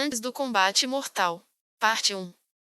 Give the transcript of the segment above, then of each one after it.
Antes do combate mortal. Parte 1.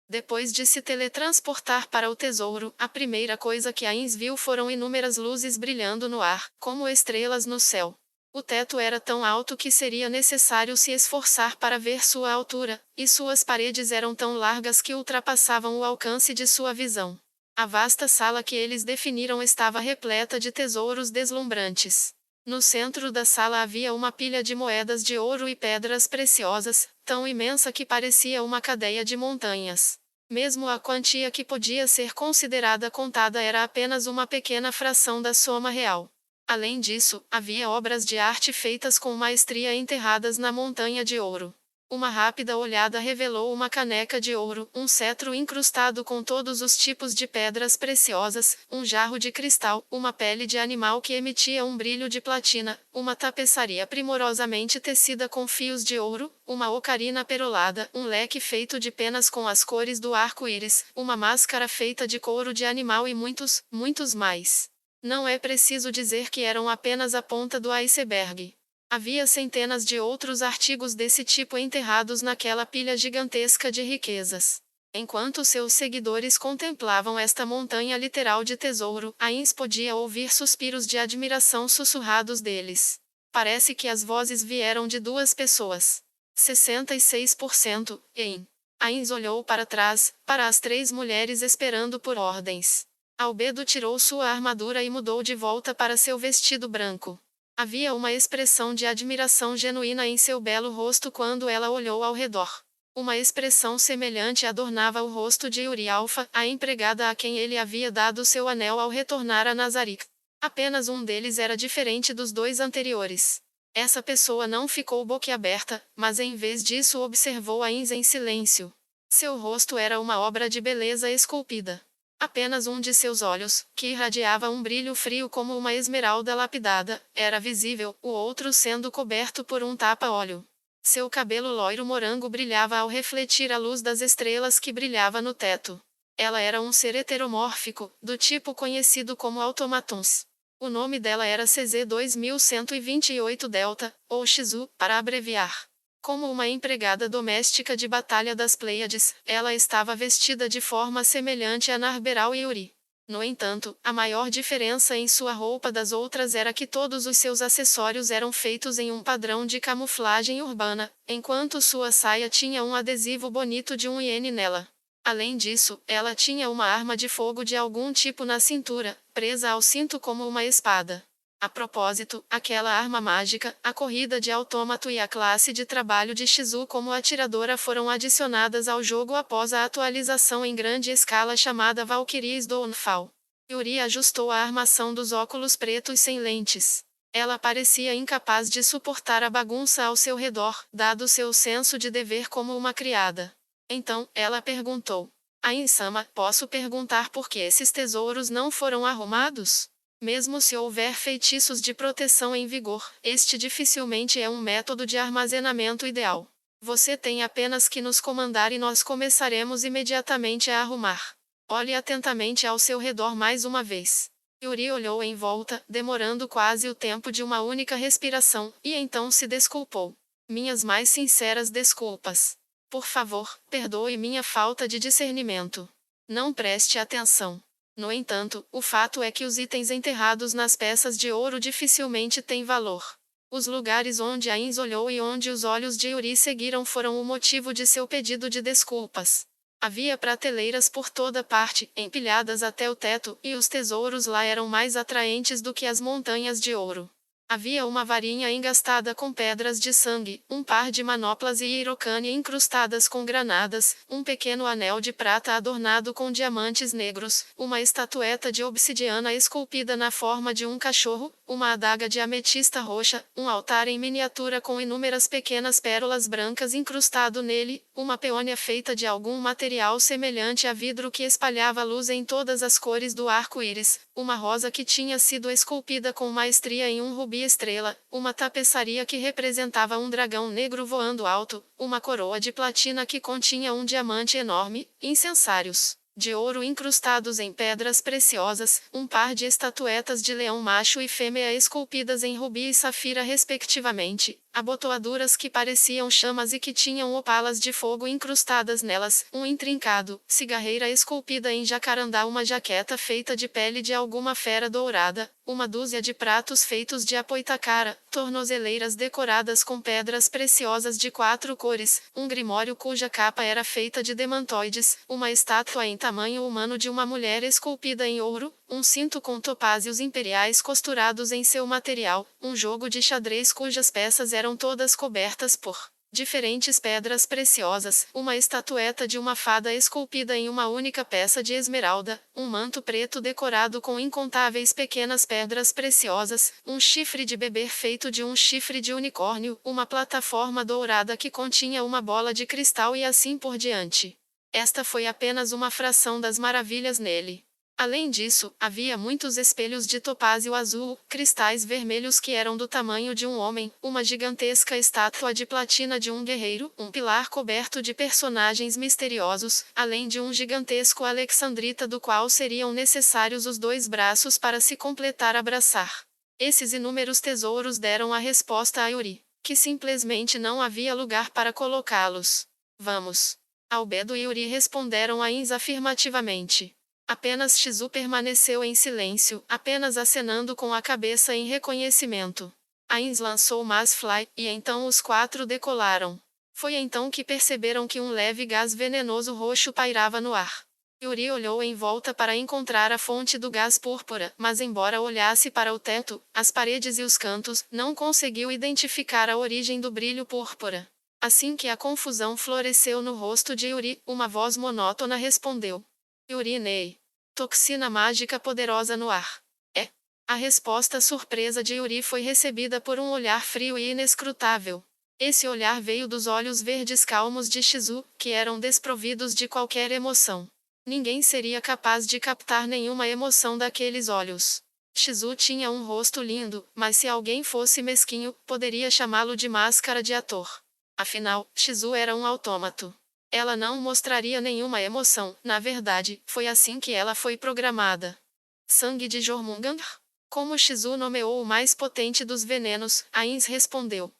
Depois de se teletransportar para o tesouro, a primeira coisa que Ainz viu foram inúmeras luzes brilhando no ar, como estrelas no céu. O teto era tão alto que seria necessário se esforçar para ver sua altura, e suas paredes eram tão largas que ultrapassavam o alcance de sua visão. A vasta sala que eles definiram estava repleta de tesouros deslumbrantes. No centro da sala havia uma pilha de moedas de ouro e pedras preciosas, tão imensa que parecia uma cadeia de montanhas. Mesmo a quantia que podia ser considerada contada era apenas uma pequena fração da soma real. Além disso, havia obras de arte feitas com maestria enterradas na montanha de ouro. Uma rápida olhada revelou uma caneca de ouro, um cetro incrustado com todos os tipos de pedras preciosas, um jarro de cristal, uma pele de animal que emitia um brilho de platina, uma tapeçaria primorosamente tecida com fios de ouro, uma ocarina perolada, um leque feito de penas com as cores do arco-íris, uma máscara feita de couro de animal e muitos, muitos mais. Não é preciso dizer que eram apenas a ponta do iceberg. Havia centenas de outros artigos desse tipo enterrados naquela pilha gigantesca de riquezas. Enquanto seus seguidores contemplavam esta montanha literal de tesouro, Ainz podia ouvir suspiros de admiração sussurrados deles. Parece que as vozes vieram de duas pessoas. 66%, em. Ainz olhou para trás, para as três mulheres esperando por ordens. Albedo tirou sua armadura e mudou de volta para seu vestido branco. Havia uma expressão de admiração genuína em seu belo rosto quando ela olhou ao redor. Uma expressão semelhante adornava o rosto de Yuri Alfa, a empregada a quem ele havia dado seu anel ao retornar a Nazarick. Apenas um deles era diferente dos dois anteriores. Essa pessoa não ficou boquiaberta, mas em vez disso observou Ainz em silêncio. Seu rosto era uma obra de beleza esculpida. Apenas um de seus olhos, que irradiava um brilho frio como uma esmeralda lapidada, era visível, o outro sendo coberto por um tapa-óleo. Seu cabelo loiro morango brilhava ao refletir a luz das estrelas que brilhava no teto. Ela era um ser heteromórfico, do tipo conhecido como automatons. O nome dela era CZ2128 Delta, ou XU, para abreviar. Como uma empregada doméstica de batalha das Pleiades, ela estava vestida de forma semelhante a Narberal e Yuri. No entanto, a maior diferença em sua roupa das outras era que todos os seus acessórios eram feitos em um padrão de camuflagem urbana, enquanto sua saia tinha um adesivo bonito de um iene nela. Além disso, ela tinha uma arma de fogo de algum tipo na cintura, presa ao cinto como uma espada. A propósito, aquela arma mágica, a corrida de autômato e a classe de trabalho de Shizu como atiradora foram adicionadas ao jogo após a atualização em grande escala chamada Valkyrie's Downfall. Yuri ajustou a armação dos óculos pretos sem lentes. Ela parecia incapaz de suportar a bagunça ao seu redor, dado seu senso de dever como uma criada. Então, ela perguntou: Ainz-sama, posso perguntar por que esses tesouros não foram arrumados? Mesmo se houver feitiços de proteção em vigor, este dificilmente é um método de armazenamento ideal. Você tem apenas que nos comandar e nós começaremos imediatamente a arrumar. Olhe atentamente ao seu redor mais uma vez. Yuri olhou em volta, demorando quase o tempo de uma única respiração, e então se desculpou. Minhas mais sinceras desculpas. Por favor, perdoe minha falta de discernimento. Não preste atenção. No entanto, o fato é que os itens enterrados nas peças de ouro dificilmente têm valor. Os lugares onde Ainz olhou e onde os olhos de Yuri seguiram foram o motivo de seu pedido de desculpas. Havia prateleiras por toda parte, empilhadas até o teto, e os tesouros lá eram mais atraentes do que as montanhas de ouro. Havia uma varinha engastada com pedras de sangue, um par de manoplas e irokane incrustadas com granadas, um pequeno anel de prata adornado com diamantes negros, uma estatueta de obsidiana esculpida na forma de um cachorro, uma adaga de ametista roxa, um altar em miniatura com inúmeras pequenas pérolas brancas incrustado nele, uma peônia feita de algum material semelhante a vidro que espalhava luz em todas as cores do arco-íris, uma rosa que tinha sido esculpida com maestria em um rubi estrela, uma tapeçaria que representava um dragão negro voando alto, uma coroa de platina que continha um diamante enorme, incensários de ouro incrustados em pedras preciosas, um par de estatuetas de leão macho e fêmea esculpidas em rubi e safira respectivamente, abotoaduras que pareciam chamas e que tinham opalas de fogo incrustadas nelas, um intrincado, cigarreira esculpida em jacarandá, uma jaqueta feita de pele de alguma fera dourada, uma dúzia de pratos feitos de apoitacara, tornozeleiras decoradas com pedras preciosas de 4 cores, um grimório cuja capa era feita de demantoides, uma estátua em tamanho humano de uma mulher esculpida em ouro, um cinto com topázios imperiais costurados em seu material, um jogo de xadrez cujas peças eram todas cobertas por diferentes pedras preciosas, uma estatueta de uma fada esculpida em uma única peça de esmeralda, um manto preto decorado com incontáveis pequenas pedras preciosas, um chifre de bebê feito de um chifre de unicórnio, uma plataforma dourada que continha uma bola de cristal e assim por diante. Esta foi apenas uma fração das maravilhas nele. Além disso, havia muitos espelhos de topázio azul, cristais vermelhos que eram do tamanho de um homem, uma gigantesca estátua de platina de um guerreiro, um pilar coberto de personagens misteriosos, além de um gigantesco alexandrita do qual seriam necessários os 2 braços para se completar abraçar. Esses inúmeros tesouros deram a resposta a Yuri, que simplesmente não havia lugar para colocá-los. Vamos. Albedo e Yuri responderam a Ins afirmativamente. Apenas Shizu permaneceu em silêncio, apenas acenando com a cabeça em reconhecimento. Ains lançou Massfly, e então os 4 decolaram. Foi então que perceberam que um leve gás venenoso roxo pairava no ar. Yuri olhou em volta para encontrar a fonte do gás púrpura, mas embora olhasse para o teto, as paredes e os cantos, não conseguiu identificar a origem do brilho púrpura. Assim que a confusão floresceu no rosto de Yuri, uma voz monótona respondeu. Yurinei. Toxina mágica poderosa no ar. É. A resposta surpresa de Yuri foi recebida por um olhar frio e inescrutável. Esse olhar veio dos olhos verdes calmos de Shizu, que eram desprovidos de qualquer emoção. Ninguém seria capaz de captar nenhuma emoção daqueles olhos. Shizu tinha um rosto lindo, mas se alguém fosse mesquinho, poderia chamá-lo de máscara de ator. Afinal, Shizu era um autômato. Ela não mostraria nenhuma emoção, na verdade, foi assim que ela foi programada. Sangue de Jormungandr? Como Shizu nomeou o mais potente dos venenos, Ains respondeu.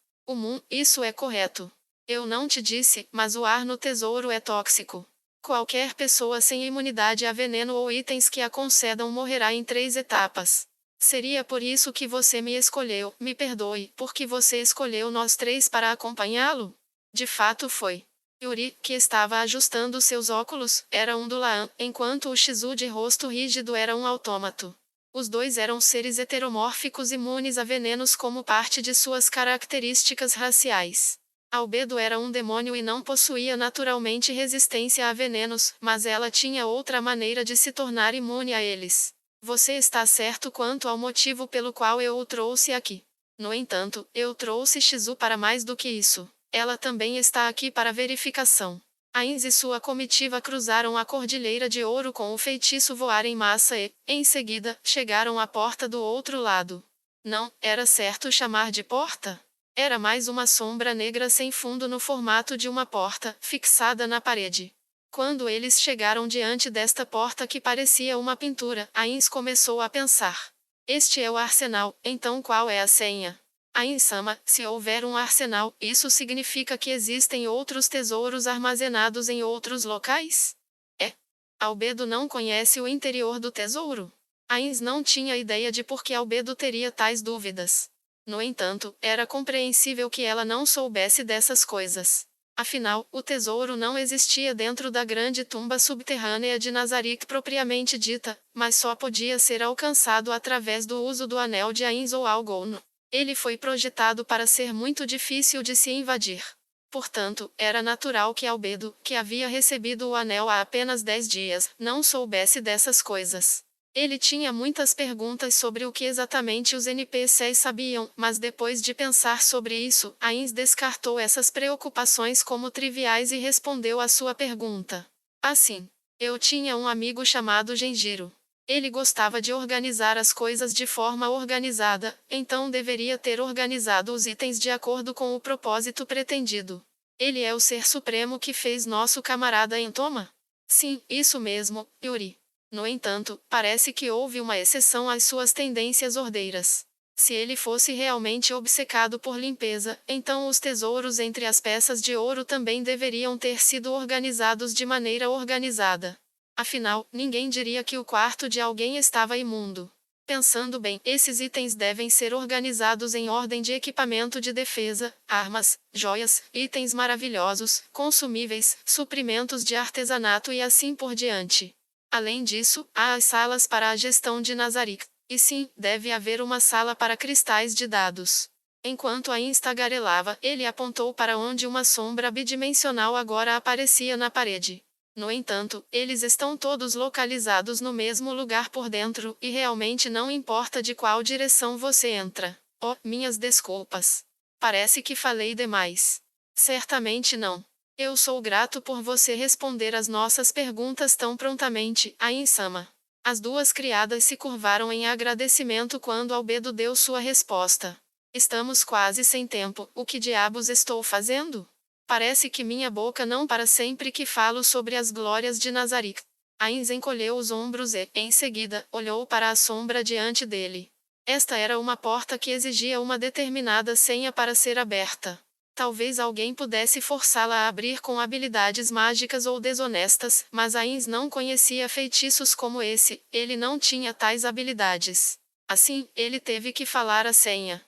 Isso é correto. Eu não te disse, mas o ar no tesouro é tóxico. Qualquer pessoa sem imunidade a veneno ou itens que a concedam morrerá em 3 etapas. Seria por isso que você me escolheu, me perdoe, porque você escolheu nós 3 para acompanhá-lo? De fato foi. Yuri, que estava ajustando seus óculos, era um Dulaan, enquanto o Shizu de rosto rígido era um autômato. Os 2 eram seres heteromórficos imunes a venenos como parte de suas características raciais. Albedo era um demônio e não possuía naturalmente resistência a venenos, mas ela tinha outra maneira de se tornar imune a eles. Você está certo quanto ao motivo pelo qual eu o trouxe aqui. No entanto, eu trouxe Shizu para mais do que isso. Ela também está aqui para verificação. Ains e sua comitiva cruzaram a Cordilheira de Ouro com o feitiço voar em massa e, em seguida, chegaram à porta do outro lado. Não, era certo chamar de porta? Era mais uma sombra negra sem fundo no formato de uma porta, fixada na parede. Quando eles chegaram diante desta porta que parecia uma pintura, Ains começou a pensar. Este é o arsenal, então qual é a senha? Ain-sama, se houver um arsenal, isso significa que existem outros tesouros armazenados em outros locais? É. Albedo não conhece o interior do tesouro. Ains não tinha ideia de por que Albedo teria tais dúvidas. No entanto, era compreensível que ela não soubesse dessas coisas. Afinal, o tesouro não existia dentro da grande tumba subterrânea de Nazarick propriamente dita, mas só podia ser alcançado através do uso do anel de Ains ou Algon. Ele foi projetado para ser muito difícil de se invadir. Portanto, era natural que Albedo, que havia recebido o anel há apenas 10 dias, não soubesse dessas coisas. Ele tinha muitas perguntas sobre o que exatamente os NPCs sabiam, mas depois de pensar sobre isso, Ains descartou essas preocupações como triviais e respondeu à sua pergunta. Assim, eu tinha um amigo chamado Genjiro. Ele gostava de organizar as coisas de forma organizada, então deveria ter organizado os itens de acordo com o propósito pretendido. Ele é o ser supremo que fez nosso camarada Entoma? Sim, isso mesmo, Yuri. No entanto, parece que houve uma exceção às suas tendências ordeiras. Se ele fosse realmente obcecado por limpeza, então os tesouros entre as peças de ouro também deveriam ter sido organizados de maneira organizada. Afinal, ninguém diria que o quarto de alguém estava imundo. Pensando bem, esses itens devem ser organizados em ordem de equipamento de defesa, armas, joias, itens maravilhosos, consumíveis, suprimentos de artesanato e assim por diante. Além disso, há as salas para a gestão de Nazarick. E sim, deve haver uma sala para cristais de dados. Enquanto Ains tagarelava, ele apontou para onde uma sombra bidimensional agora aparecia na parede. No entanto, eles estão todos localizados no mesmo lugar por dentro, e realmente não importa de qual direção você entra. Oh, minhas desculpas. Parece que falei demais. Certamente não. Eu sou grato por você responder as nossas perguntas tão prontamente, Ain-sama. As duas criadas se curvaram em agradecimento quando Albedo deu sua resposta. Estamos quase sem tempo, o que diabos estou fazendo? Parece que minha boca não para sempre que falo sobre as glórias de Nazarick. Ains encolheu os ombros e, em seguida, olhou para a sombra diante dele. Esta era uma porta que exigia uma determinada senha para ser aberta. Talvez alguém pudesse forçá-la a abrir com habilidades mágicas ou desonestas, mas Ains não conhecia feitiços como esse, ele não tinha tais habilidades. Assim, ele teve que falar a senha.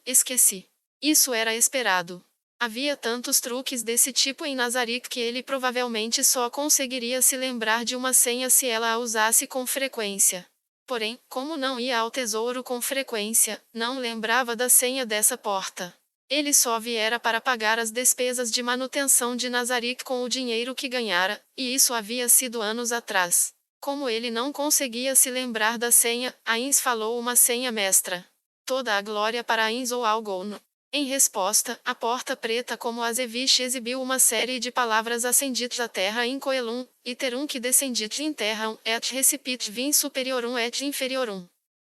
Esqueci. Isso era esperado. Havia tantos truques desse tipo em Nazarick que ele provavelmente só conseguiria se lembrar de uma senha se ela a usasse com frequência. Porém, como não ia ao tesouro com frequência, não lembrava da senha dessa porta. Ele só viera para pagar as despesas de manutenção de Nazarick com o dinheiro que ganhara, e isso havia sido anos atrás. Como ele não conseguia se lembrar da senha, Ains falou uma senha mestra. Toda a glória para Ains ou Algon. Em resposta, a porta preta como Azevish exibiu uma série de palavras ascendidas à terra em Coelum, iterum que descendit in terram, et recipit vim superiorum et inferiorum.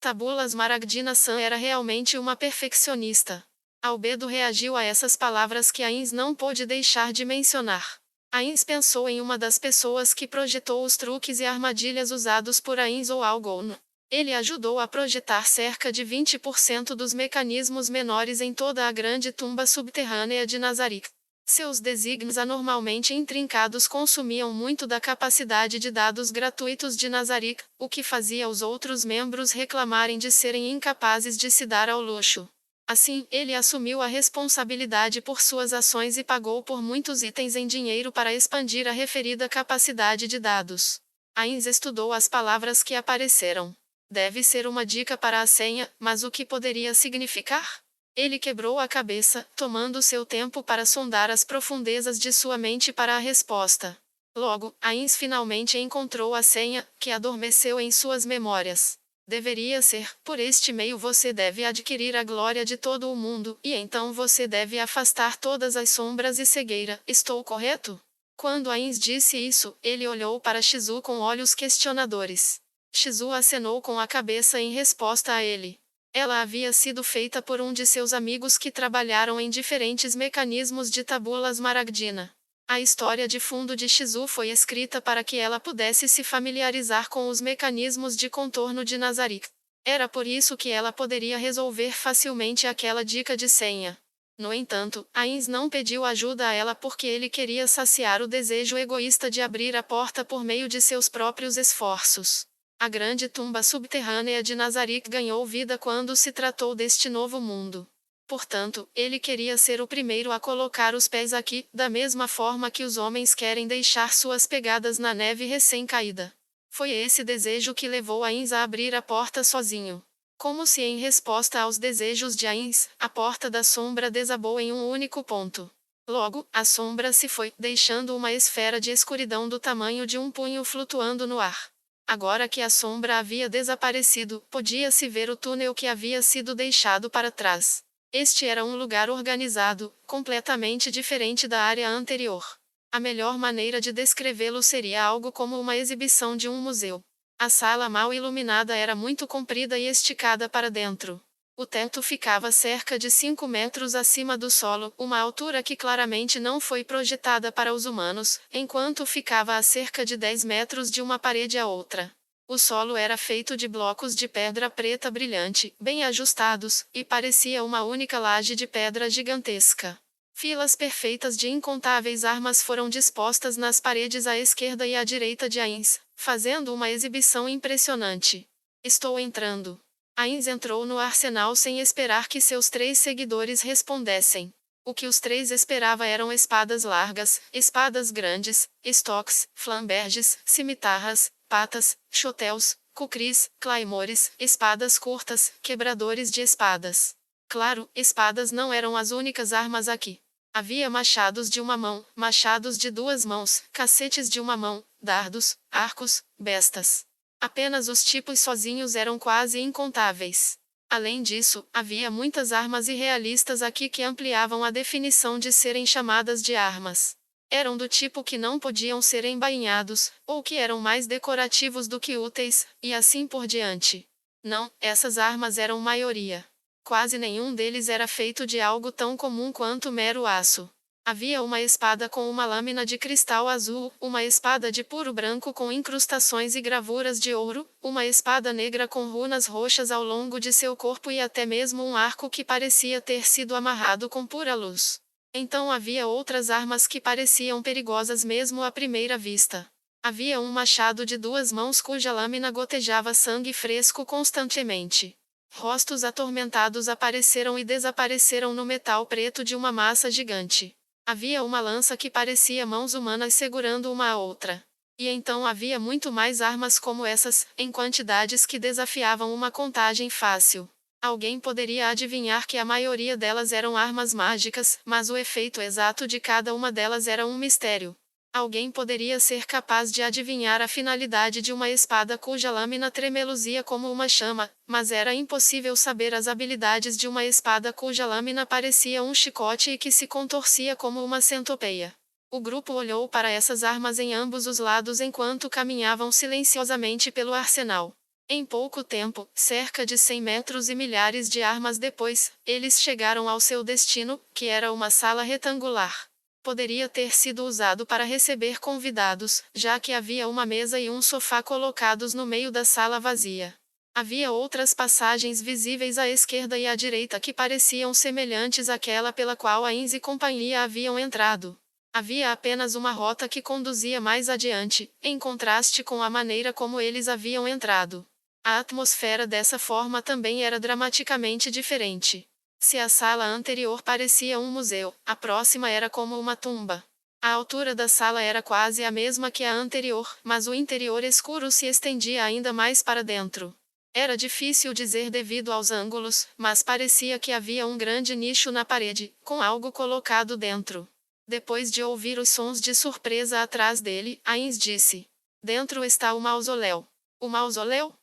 Tabulas Maragdina San era realmente uma perfeccionista. Albedo reagiu a essas palavras que Ains não pôde deixar de mencionar. Ains pensou em uma das pessoas que projetou os truques e armadilhas usados por Ains ou Algon. Ele ajudou a projetar cerca de 20% dos mecanismos menores em toda a grande tumba subterrânea de Nazarick. Seus desígnios anormalmente intrincados consumiam muito da capacidade de dados gratuitos de Nazarick, o que fazia os outros membros reclamarem de serem incapazes de se dar ao luxo. Assim, ele assumiu a responsabilidade por suas ações e pagou por muitos itens em dinheiro para expandir a referida capacidade de dados. Ains estudou as palavras que apareceram. Deve ser uma dica para a senha, mas o que poderia significar? Ele quebrou a cabeça, tomando seu tempo para sondar as profundezas de sua mente para a resposta. Logo, Ains finalmente encontrou a senha, que adormeceu em suas memórias. Deveria ser, por este meio você deve adquirir a glória de todo o mundo, e então você deve afastar todas as sombras e cegueira, estou correto? Quando Ains disse isso, ele olhou para Shizu com olhos questionadores. Shizu acenou com a cabeça em resposta a ele. Ela havia sido feita por um de seus amigos que trabalharam em diferentes mecanismos de tabulas Maragdina. A história de fundo de Shizu foi escrita para que ela pudesse se familiarizar com os mecanismos de contorno de Nazarick. Era por isso que ela poderia resolver facilmente aquela dica de senha. No entanto, Ains não pediu ajuda a ela porque ele queria saciar o desejo egoísta de abrir a porta por meio de seus próprios esforços. A grande tumba subterrânea de Nazarick ganhou vida quando se tratou deste novo mundo. Portanto, ele queria ser o primeiro a colocar os pés aqui, da mesma forma que os homens querem deixar suas pegadas na neve recém-caída. Foi esse desejo que levou Ains a abrir a porta sozinho. Como se em resposta aos desejos de Ains, a porta da sombra desabou em um único ponto. Logo, a sombra se foi, deixando uma esfera de escuridão do tamanho de um punho flutuando no ar. Agora que a sombra havia desaparecido, podia-se ver o túnel que havia sido deixado para trás. Este era um lugar organizado, completamente diferente da área anterior. A melhor maneira de descrevê-lo seria algo como uma exibição de um museu. A sala mal iluminada era muito comprida e esticada para dentro. O teto ficava cerca de 5 metros acima do solo, uma altura que claramente não foi projetada para os humanos, enquanto ficava a cerca de 10 metros de uma parede a outra. O solo era feito de blocos de pedra preta brilhante, bem ajustados, e parecia uma única laje de pedra gigantesca. Filas perfeitas de incontáveis armas foram dispostas nas paredes à esquerda e à direita de Ainz, fazendo uma exibição impressionante. Estou entrando. Ainz entrou no arsenal sem esperar que seus 3 seguidores respondessem. O que os 3 esperava eram espadas largas, espadas grandes, estoques, flamberges, cimitarras, patas, chotels, cucris, claymores, espadas curtas, quebradores de espadas. Claro, espadas não eram as únicas armas aqui. Havia machados de uma mão, machados de 2 mãos, cacetes de uma mão, dardos, arcos, bestas. Apenas os tipos sozinhos eram quase incontáveis. Além disso, havia muitas armas irrealistas aqui que ampliavam a definição de serem chamadas de armas. Eram do tipo que não podiam ser embainhados, ou que eram mais decorativos do que úteis, e assim por diante. Não, essas armas eram maioria. Quase nenhum deles era feito de algo tão comum quanto mero aço. Havia uma espada com uma lâmina de cristal azul, uma espada de puro branco com incrustações e gravuras de ouro, uma espada negra com runas roxas ao longo de seu corpo e até mesmo um arco que parecia ter sido amarrado com pura luz. Então havia outras armas que pareciam perigosas mesmo à primeira vista. Havia um machado de 2 mãos cuja lâmina gotejava sangue fresco constantemente. Rostos atormentados apareceram e desapareceram no metal preto de uma massa gigante. Havia uma lança que parecia mãos humanas segurando uma a outra. E então havia muito mais armas como essas, em quantidades que desafiavam uma contagem fácil. Alguém poderia adivinhar que a maioria delas eram armas mágicas, mas o efeito exato de cada uma delas era um mistério. Alguém poderia ser capaz de adivinhar a finalidade de uma espada cuja lâmina tremeluzia como uma chama, mas era impossível saber as habilidades de uma espada cuja lâmina parecia um chicote e que se contorcia como uma centopeia. O grupo olhou para essas armas em ambos os lados enquanto caminhavam silenciosamente pelo arsenal. Em pouco tempo, cerca de 100 metros e milhares de armas depois, eles chegaram ao seu destino, que era uma sala retangular. Poderia ter sido usado para receber convidados, já que havia uma mesa e um sofá colocados no meio da sala vazia. Havia outras passagens visíveis à esquerda e à direita que pareciam semelhantes àquela pela qual Ainz e companhia haviam entrado. Havia apenas uma rota que conduzia mais adiante, em contraste com a maneira como eles haviam entrado. A atmosfera dessa forma também era dramaticamente diferente. Se a sala anterior parecia um museu, a próxima era como uma tumba. A altura da sala era quase a mesma que a anterior, mas o interior escuro se estendia ainda mais para dentro. Era difícil dizer devido aos ângulos, mas parecia que havia um grande nicho na parede, com algo colocado dentro. Depois de ouvir os sons de surpresa atrás dele, Ainz disse: "Dentro está o mausoléu." "O mausoléu?"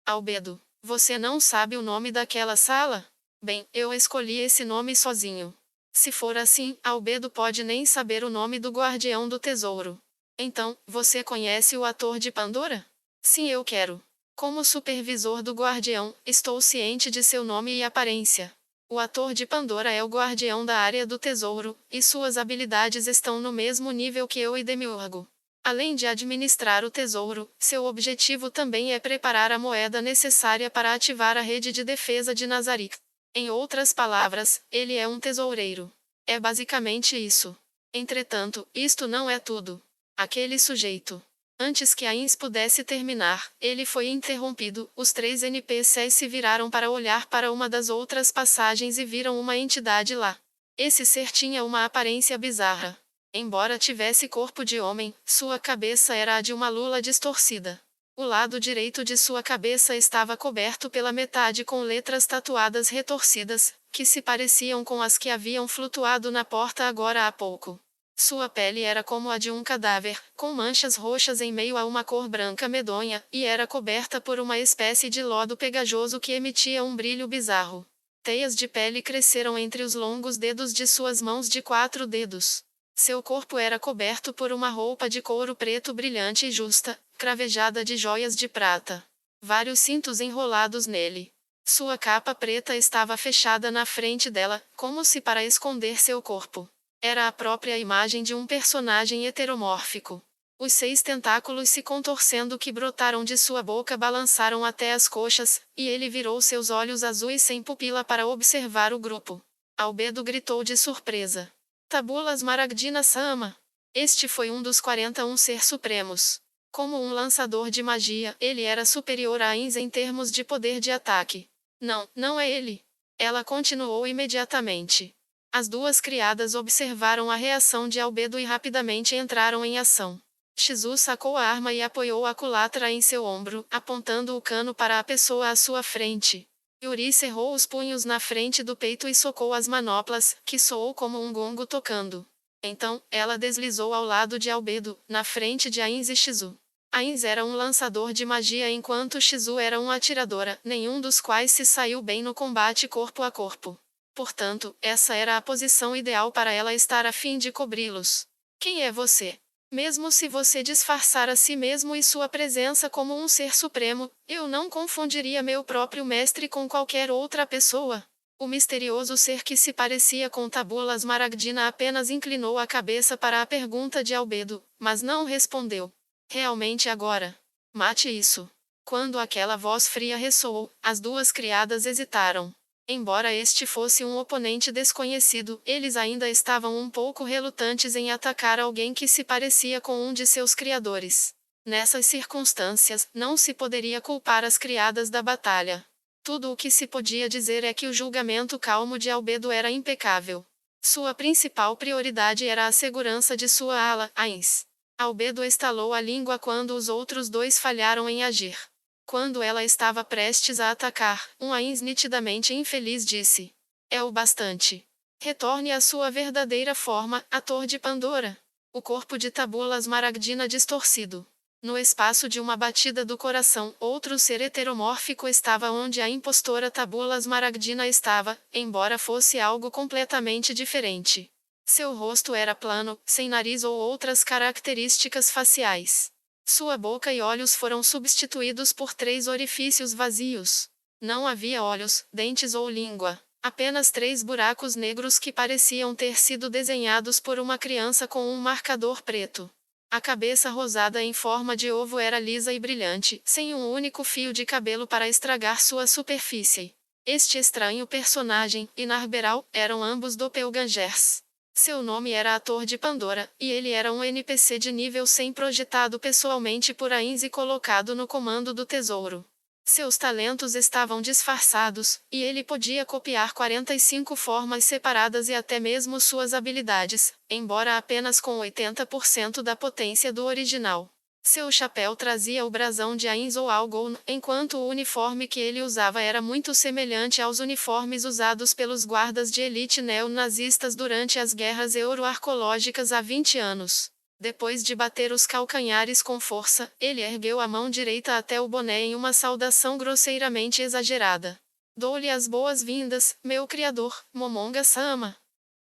Albedo, você não sabe o nome daquela sala? Bem, eu escolhi esse nome sozinho. Se for assim, Albedo pode nem saber o nome do guardião do tesouro. Então, você conhece o ator de Pandora? Sim, eu quero. Como supervisor do guardião, estou ciente de seu nome e aparência. O ator de Pandora é o guardião da área do tesouro, e suas habilidades estão no mesmo nível que eu e Demiurgo. Além de administrar o tesouro, seu objetivo também é preparar a moeda necessária para ativar a rede de defesa de Nazarick. Em outras palavras, ele é um tesoureiro. É basicamente isso. Entretanto, isto não é tudo. Aquele sujeito. Antes que Ainz pudesse terminar, ele foi interrompido. Os 3 NPCs se viraram para olhar para uma das outras passagens e viram uma entidade lá. Esse ser tinha uma aparência bizarra. Embora tivesse corpo de homem, sua cabeça era a de uma lula distorcida. O lado direito de sua cabeça estava coberto pela metade com letras tatuadas retorcidas, que se pareciam com as que haviam flutuado na porta agora há pouco. Sua pele era como a de um cadáver, com manchas roxas em meio a uma cor branca medonha, e era coberta por uma espécie de lodo pegajoso que emitia um brilho bizarro. Teias de pele cresceram entre os longos dedos de suas mãos de 4 dedos. Seu corpo era coberto por uma roupa de couro preto brilhante e justa, cravejada de joias de prata. Vários cintos enrolados nele. Sua capa preta estava fechada na frente dela, como se para esconder seu corpo. Era a própria imagem de um personagem heteromórfico. Os 6 tentáculos se contorcendo que brotaram de sua boca balançaram até as coxas, e ele virou seus olhos azuis sem pupila para observar o grupo. Albedo gritou de surpresa. Tabula Smaragdina Sama! Este foi um dos 41 ser supremos. Como um lançador de magia, ele era superior a Ainz em termos de poder de ataque. Não, não é ele. Ela continuou imediatamente. As duas criadas observaram a reação de Albedo e rapidamente entraram em ação. Shizu sacou a arma e apoiou a culatra em seu ombro, apontando o cano para a pessoa à sua frente. Yuri cerrou os punhos na frente do peito e socou as manoplas, que soou como um gongo tocando. Então, ela deslizou ao lado de Albedo, na frente de Ainz e Shizu. Ainz era um lançador de magia enquanto Shizu era uma atiradora, nenhum dos quais se saiu bem no combate corpo a corpo. Portanto, essa era a posição ideal para ela estar a fim de cobri-los. Quem é você? Mesmo se você disfarçar a si mesmo e sua presença como um ser supremo, eu não confundiria meu próprio mestre com qualquer outra pessoa. O misterioso ser que se parecia com Tabula Smaragdina apenas inclinou a cabeça para a pergunta de Albedo, mas não respondeu. Realmente agora. Mate isso. Quando aquela voz fria ressoou, as duas criadas hesitaram. Embora este fosse um oponente desconhecido, eles ainda estavam um pouco relutantes em atacar alguém que se parecia com um de seus criadores. Nessas circunstâncias, não se poderia culpar as criadas da batalha. Tudo o que se podia dizer é que o julgamento calmo de Albedo era impecável. Sua principal prioridade era a segurança de sua ala, Ainz. Albedo estalou a língua quando os outros dois falharam em agir. Quando ela estava prestes a atacar, um Ainz nitidamente infeliz disse: é o bastante. Retorne à sua verdadeira forma, ator de Pandora. O corpo de Tabula Smaragdina distorcido. No espaço de uma batida do coração, outro ser heteromórfico estava onde a impostora Tabula Smaragdina estava, embora fosse algo completamente diferente. Seu rosto era plano, sem nariz ou outras características faciais. Sua boca e olhos foram substituídos por 3 orifícios vazios. Não havia olhos, dentes ou língua. Apenas 3 buracos negros que pareciam ter sido desenhados por uma criança com um marcador preto. A cabeça rosada em forma de ovo era lisa e brilhante, sem um único fio de cabelo para estragar sua superfície. Este estranho personagem e Narberal eram ambos doppelgangers. Seu nome era Ator de Pandora, e ele era um NPC de nível 100 projetado pessoalmente por Ainz e colocado no comando do tesouro. Seus talentos estavam disfarçados, e ele podia copiar 45 formas separadas e até mesmo suas habilidades, embora apenas com 80% da potência do original. Seu chapéu trazia o brasão de Ainz ou Algon, enquanto o uniforme que ele usava era muito semelhante aos uniformes usados pelos guardas de elite neonazistas durante as guerras euroarcológicas há 20 anos. Depois de bater os calcanhares com força, ele ergueu a mão direita até o boné em uma saudação grosseiramente exagerada. Dou-lhe as boas-vindas, meu criador, Momonga-sama.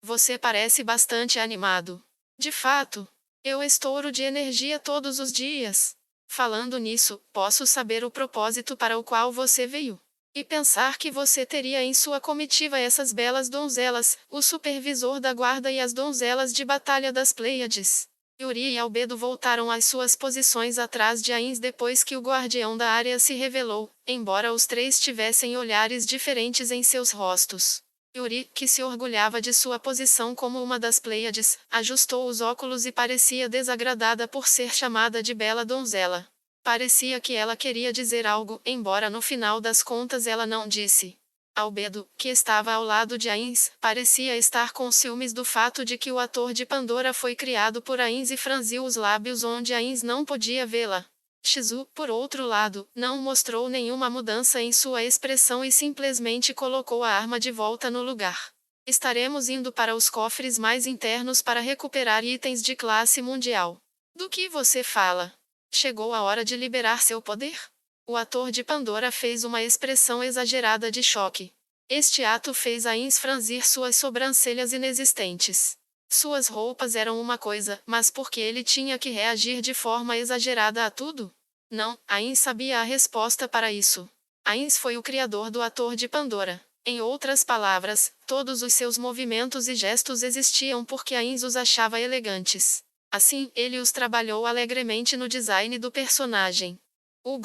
Você parece bastante animado. De fato. Eu estouro de energia todos os dias. Falando nisso, posso saber o propósito para o qual você veio. E pensar que você teria em sua comitiva essas belas donzelas, o supervisor da guarda e as donzelas de batalha das Pleiades. Yuri e Albedo voltaram às suas posições atrás de Ainz depois que o guardião da área se revelou, embora os 3 tivessem olhares diferentes em seus rostos. Yuri, que se orgulhava de sua posição como uma das Pleiades, ajustou os óculos e parecia desagradada por ser chamada de bela donzela. Parecia que ela queria dizer algo, embora no final das contas ela não disse. Albedo, que estava ao lado de Ainz, parecia estar com ciúmes do fato de que o ator de Pandora foi criado por Ainz e franziu os lábios onde Ainz não podia vê-la. Shizu, por outro lado, não mostrou nenhuma mudança em sua expressão e simplesmente colocou a arma de volta no lugar. Estaremos indo para os cofres mais internos para recuperar itens de classe mundial. Do que você fala? Chegou a hora de liberar seu poder? O ator de Pandora fez uma expressão exagerada de choque. Este ato fez Ainz franzir suas sobrancelhas inexistentes. Suas roupas eram uma coisa, mas por que ele tinha que reagir de forma exagerada a tudo? Não, Ainz sabia a resposta para isso. Ainz foi o criador do ator de Pandora. Em outras palavras, todos os seus movimentos e gestos existiam porque Ainz os achava elegantes. Assim, ele os trabalhou alegremente no design do personagem.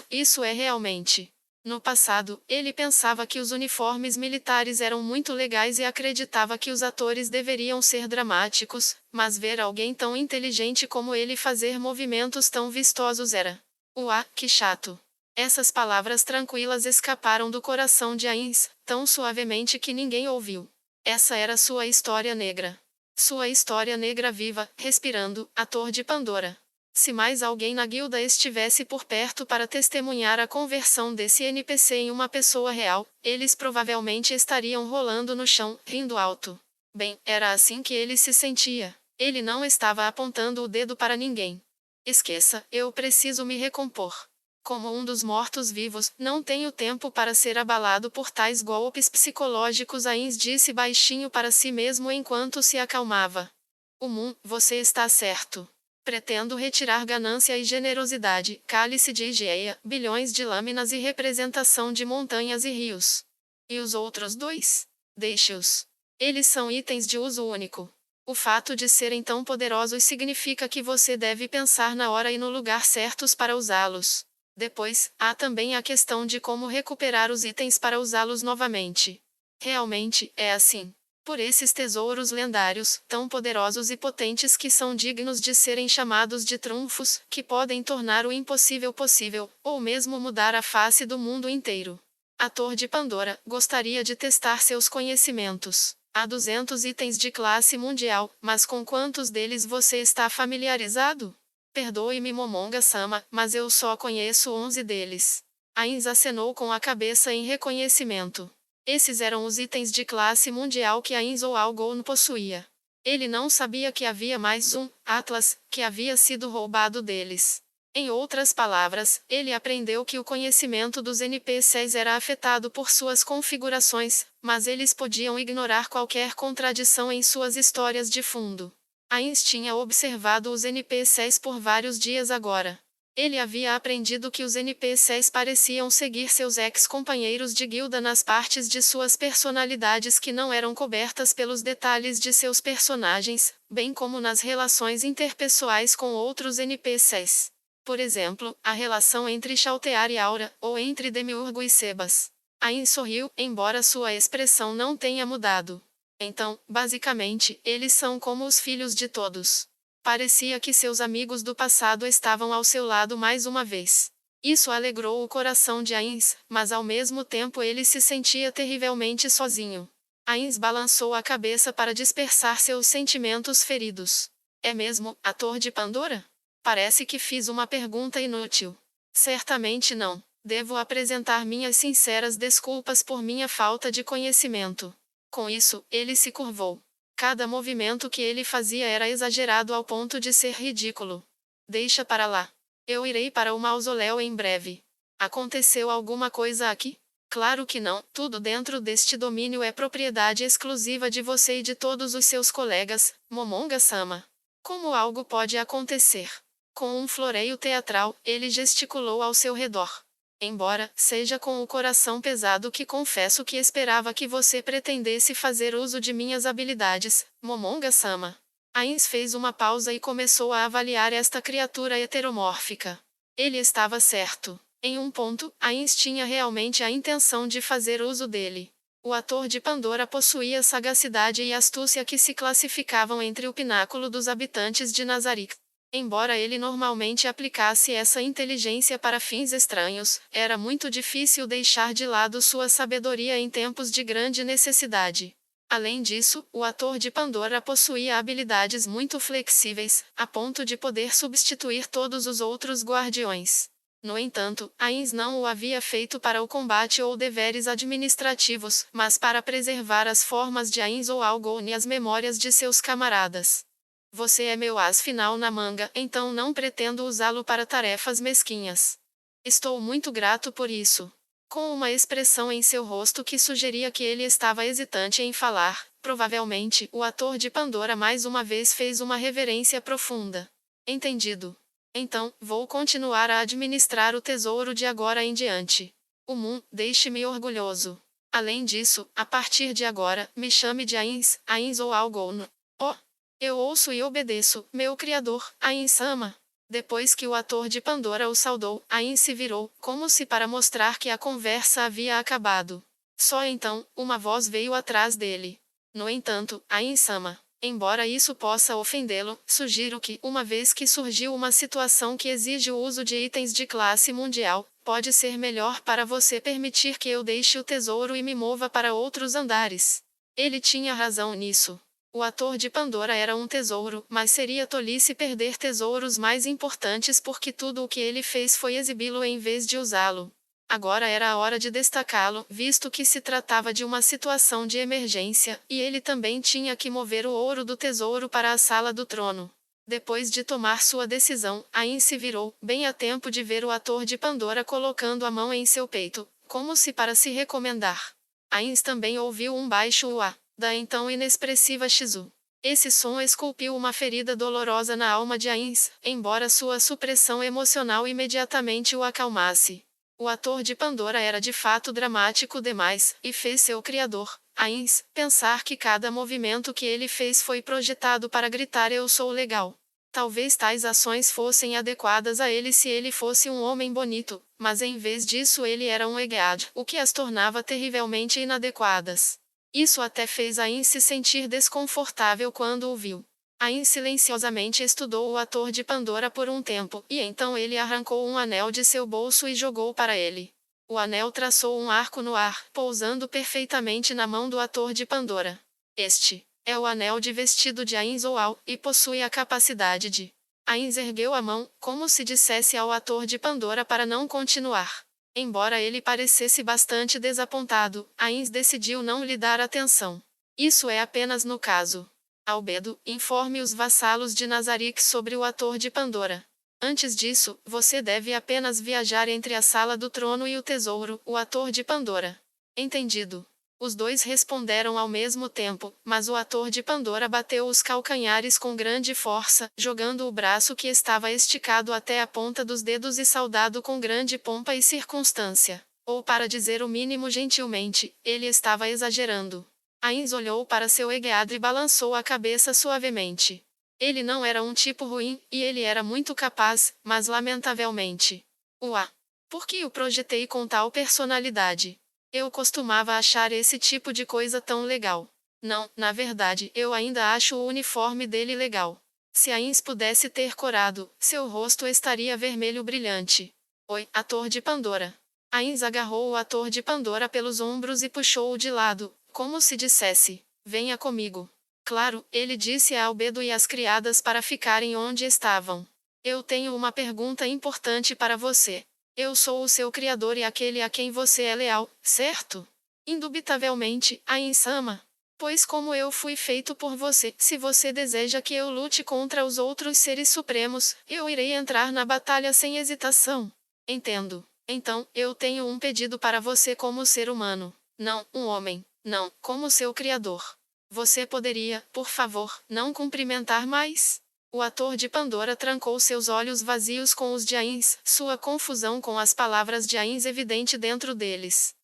Isso é realmente. No passado, ele pensava que os uniformes militares eram muito legais e acreditava que os atores deveriam ser dramáticos, mas ver alguém tão inteligente como ele fazer movimentos tão vistosos era. Que chato. Essas palavras tranquilas escaparam do coração de Ains, tão suavemente que ninguém ouviu. Essa era sua história negra. Sua história negra viva, respirando, ator de Pandora. Se mais alguém na guilda estivesse por perto para testemunhar a conversão desse NPC em uma pessoa real, eles provavelmente estariam rolando no chão, rindo alto. Bem, era assim que ele se sentia. Ele não estava apontando o dedo para ninguém. Esqueça, eu preciso me recompor. Como um dos mortos-vivos, não tenho tempo para ser abalado por tais golpes psicológicos, Ains disse baixinho para si mesmo enquanto se acalmava. Você está certo. Pretendo retirar ganância e generosidade, cálice de Igeia, bilhões de lâminas e representação de montanhas e rios. E os outros dois? Deixe-os. Eles são itens de uso único. O fato de serem tão poderosos significa que você deve pensar na hora e no lugar certos para usá-los. Depois, há também a questão de como recuperar os itens para usá-los novamente. Realmente, é assim. Por esses tesouros lendários, tão poderosos e potentes que são dignos de serem chamados de trunfos, que podem tornar o impossível possível, ou mesmo mudar a face do mundo inteiro. Ator de Pandora, gostaria de testar seus conhecimentos. Há 200 itens de classe mundial, mas com quantos deles você está familiarizado? Perdoe-me, Momonga-sama, mas eu só conheço 11 deles. Ains acenou com a cabeça em reconhecimento. Esses eram os itens de classe mundial que Ains ou Algon possuía. Ele não sabia que havia mais um, Atlas, que havia sido roubado deles. Em outras palavras, ele aprendeu que o conhecimento dos NPCs era afetado por suas configurações, mas eles podiam ignorar qualquer contradição em suas histórias de fundo. Ains tinha observado os NPCs por vários dias agora. Ele havia aprendido que os NPCs pareciam seguir seus ex-companheiros de guilda nas partes de suas personalidades que não eram cobertas pelos detalhes de seus personagens, bem como nas relações interpessoais com outros NPCs. Por exemplo, a relação entre Chaltear e Aura, ou entre Demiurgo e Sebas. Ains sorriu, embora sua expressão não tenha mudado. Então, basicamente, eles são como os filhos de todos. Parecia que seus amigos do passado estavam ao seu lado mais uma vez. Isso alegrou o coração de Ains, mas ao mesmo tempo ele se sentia terrivelmente sozinho. Ains balançou a cabeça para dispersar seus sentimentos feridos. É mesmo, ator de Pandora? Parece que fiz uma pergunta inútil. Certamente não. Devo apresentar minhas sinceras desculpas por minha falta de conhecimento. Com isso, ele se curvou. Cada movimento que ele fazia era exagerado ao ponto de ser ridículo. Deixa para lá. Eu irei para o mausoléu em breve. Aconteceu alguma coisa aqui? Claro que não, tudo dentro deste domínio é propriedade exclusiva de você e de todos os seus colegas, Momonga-sama. Como algo pode acontecer? Com um floreio teatral, ele gesticulou ao seu redor. Embora seja com o coração pesado que confesso que esperava que você pretendesse fazer uso de minhas habilidades, Momonga-sama. Ains fez uma pausa e começou a avaliar esta criatura heteromórfica. Ele estava certo. Em um ponto, Ains tinha realmente a intenção de fazer uso dele. O ator de Pandora possuía sagacidade e astúcia que se classificavam entre o pináculo dos habitantes de Nazarick. Embora ele normalmente aplicasse essa inteligência para fins estranhos, era muito difícil deixar de lado sua sabedoria em tempos de grande necessidade. Além disso, o ator de Pandora possuía habilidades muito flexíveis, a ponto de poder substituir todos os outros guardiões. No entanto, Ains não o havia feito para o combate ou deveres administrativos, mas para preservar as formas de Ains ou Algon e as memórias de seus camaradas. Você é meu as final na manga, então não pretendo usá-lo para tarefas mesquinhas. Estou muito grato por isso. Com uma expressão em seu rosto que sugeria que ele estava hesitante em falar, provavelmente, o ator de Pandora mais uma vez fez uma reverência profunda. Entendido. Então, vou continuar a administrar o tesouro de agora em diante. Deixe-me orgulhoso. Além disso, a partir de agora, me chame de Ains ou Algon. Oh! Eu ouço e obedeço, meu criador, Ain-sama. Depois que o ator de Pandora o saudou, Ain se virou, como se para mostrar que a conversa havia acabado. Só então, uma voz veio atrás dele. No entanto, Ain-sama, embora isso possa ofendê-lo, sugiro que, uma vez que surgiu uma situação que exige o uso de itens de classe mundial, pode ser melhor para você permitir que eu deixe o tesouro e me mova para outros andares. Ele tinha razão nisso. O ator de Pandora era um tesouro, mas seria tolice perder tesouros mais importantes porque tudo o que ele fez foi exibi-lo em vez de usá-lo. Agora era a hora de destacá-lo, visto que se tratava de uma situação de emergência, e ele também tinha que mover o ouro do tesouro para a sala do trono. Depois de tomar sua decisão, Ain se virou, bem a tempo de ver o ator de Pandora colocando a mão em seu peito, como se para se recomendar. Ain também ouviu um baixo uá da então inexpressiva Shizu. Esse som esculpiu uma ferida dolorosa na alma de Ains, embora sua supressão emocional imediatamente o acalmasse. O ator de Pandora era de fato dramático demais, e fez seu criador, Ains, pensar que cada movimento que ele fez foi projetado para gritar eu sou legal. Talvez tais ações fossem adequadas a ele se ele fosse um homem bonito, mas em vez disso ele era um Egead, o que as tornava terrivelmente inadequadas. Isso até fez Ain se sentir desconfortável quando o viu. Ain silenciosamente estudou o ator de Pandora por um tempo, e então ele arrancou um anel de seu bolso e jogou para ele. O anel traçou um arco no ar, pousando perfeitamente na mão do ator de Pandora. Este é o anel de vestido de Ain Zoal, e possui a capacidade de. Ain ergueu a mão, como se dissesse ao ator de Pandora para não continuar. Embora ele parecesse bastante desapontado, Ains decidiu não lhe dar atenção. Isso é apenas no caso. Albedo, informe os vassalos de Nazarick sobre o ator de Pandora. Antes disso, você deve apenas viajar entre a sala do trono e o tesouro, o ator de Pandora. Entendido. Os dois responderam ao mesmo tempo, mas o ator de Pandora bateu os calcanhares com grande força, jogando o braço que estava esticado até a ponta dos dedos e saudado com grande pompa e circunstância. Ou para dizer o mínimo gentilmente, ele estava exagerando. Ains olhou para seu Egead e balançou a cabeça suavemente. Ele não era um tipo ruim, e ele era muito capaz, mas lamentavelmente. Uá! Por que o projetei com tal personalidade? Eu costumava achar esse tipo de coisa tão legal. Não, na verdade, eu ainda acho o uniforme dele legal. Se Ains pudesse ter corado, seu rosto estaria vermelho brilhante. Oi, ator de Pandora. Ains agarrou o ator de Pandora pelos ombros e puxou-o de lado, como se dissesse: venha comigo. Claro, ele disse a Albedo e às criadas para ficarem onde estavam. Eu tenho uma pergunta importante para você. Eu sou o seu criador e aquele a quem você é leal, certo? Indubitavelmente, Ain-sama. Pois como eu fui feito por você, se você deseja que eu lute contra os outros seres supremos, eu irei entrar na batalha sem hesitação. Entendo. Então, eu tenho um pedido para você como ser humano. Não, um homem. Não, como seu criador. Você poderia, por favor, não cumprimentar mais? O ator de Pandora trancou seus olhos vazios com os de Ains, sua confusão com as palavras de Ains evidente dentro deles.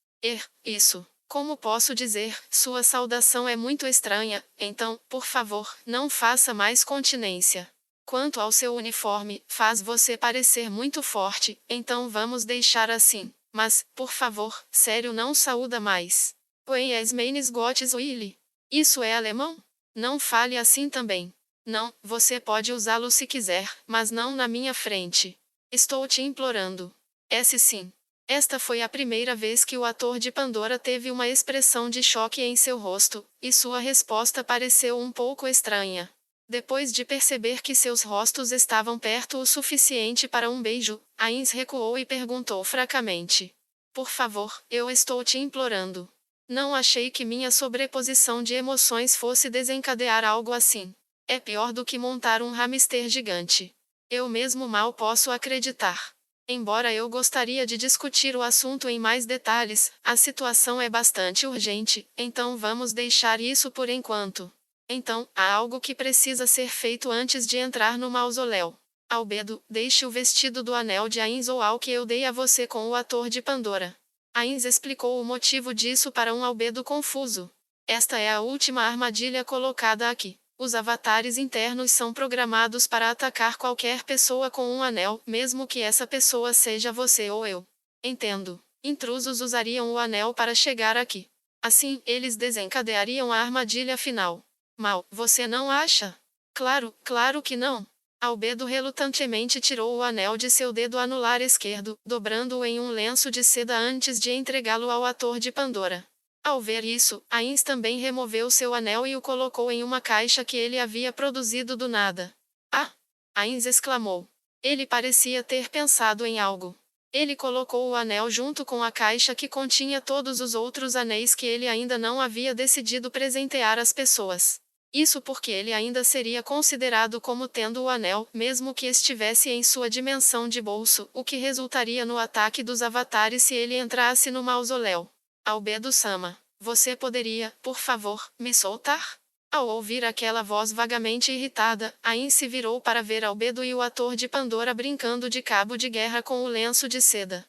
Isso. Como posso dizer, sua saudação é muito estranha, então, por favor, não faça mais continência. Quanto ao seu uniforme, faz você parecer muito forte, então vamos deixar assim. Mas, por favor, sério, não saúda mais. Oi, es meines Gottes Willi. Isso é alemão? Não fale assim também. Não, você pode usá-lo se quiser, mas não na minha frente. Estou te implorando. Esse sim. Esta foi a primeira vez que o ator de Pandora teve uma expressão de choque em seu rosto, e sua resposta pareceu um pouco estranha. Depois de perceber que seus rostos estavam perto o suficiente para um beijo, Ains recuou e perguntou fracamente: por favor, eu estou te implorando. Não achei que minha sobreposição de emoções fosse desencadear algo assim. É pior do que montar um hamster gigante. Eu mesmo mal posso acreditar. Embora eu gostaria de discutir o assunto em mais detalhes, a situação é bastante urgente, então vamos deixar isso por enquanto. Então, há algo que precisa ser feito antes de entrar no mausoléu. Albedo, deixe o vestido do anel de Ains ou ao que eu dei a você com o ator de Pandora. Ains explicou o motivo disso para um Albedo confuso. Esta é a última armadilha colocada aqui. Os avatares internos são programados para atacar qualquer pessoa com um anel, mesmo que essa pessoa seja você ou eu. Entendo. Intrusos usariam o anel para chegar aqui. Assim, eles desencadeariam a armadilha final. Mal, você não acha? Claro, claro que não. Albedo relutantemente tirou o anel de seu dedo anular esquerdo, dobrando-o em um lenço de seda antes de entregá-lo ao ator de Pandora. Ao ver isso, Ains também removeu seu anel e o colocou em uma caixa que ele havia produzido do nada. Ah! Ains exclamou. Ele parecia ter pensado em algo. Ele colocou o anel junto com a caixa que continha todos os outros anéis que ele ainda não havia decidido presentear às pessoas. Isso porque ele ainda seria considerado como tendo o anel, mesmo que estivesse em sua dimensão de bolso, o que resultaria no ataque dos avatares se ele entrasse no mausoléu. Albedo-sama, você poderia, por favor, me soltar? Ao ouvir aquela voz vagamente irritada, Ain se virou para ver Albedo e o ator de Pandora brincando de cabo de guerra com o lenço de seda.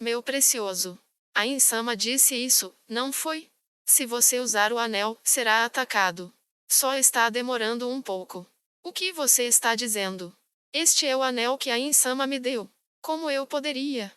Meu precioso. Ain-sama disse isso, não foi? Se você usar o anel, será atacado. Só está demorando um pouco. O que você está dizendo? Este é o anel que Ain-sama me deu. Como eu poderia?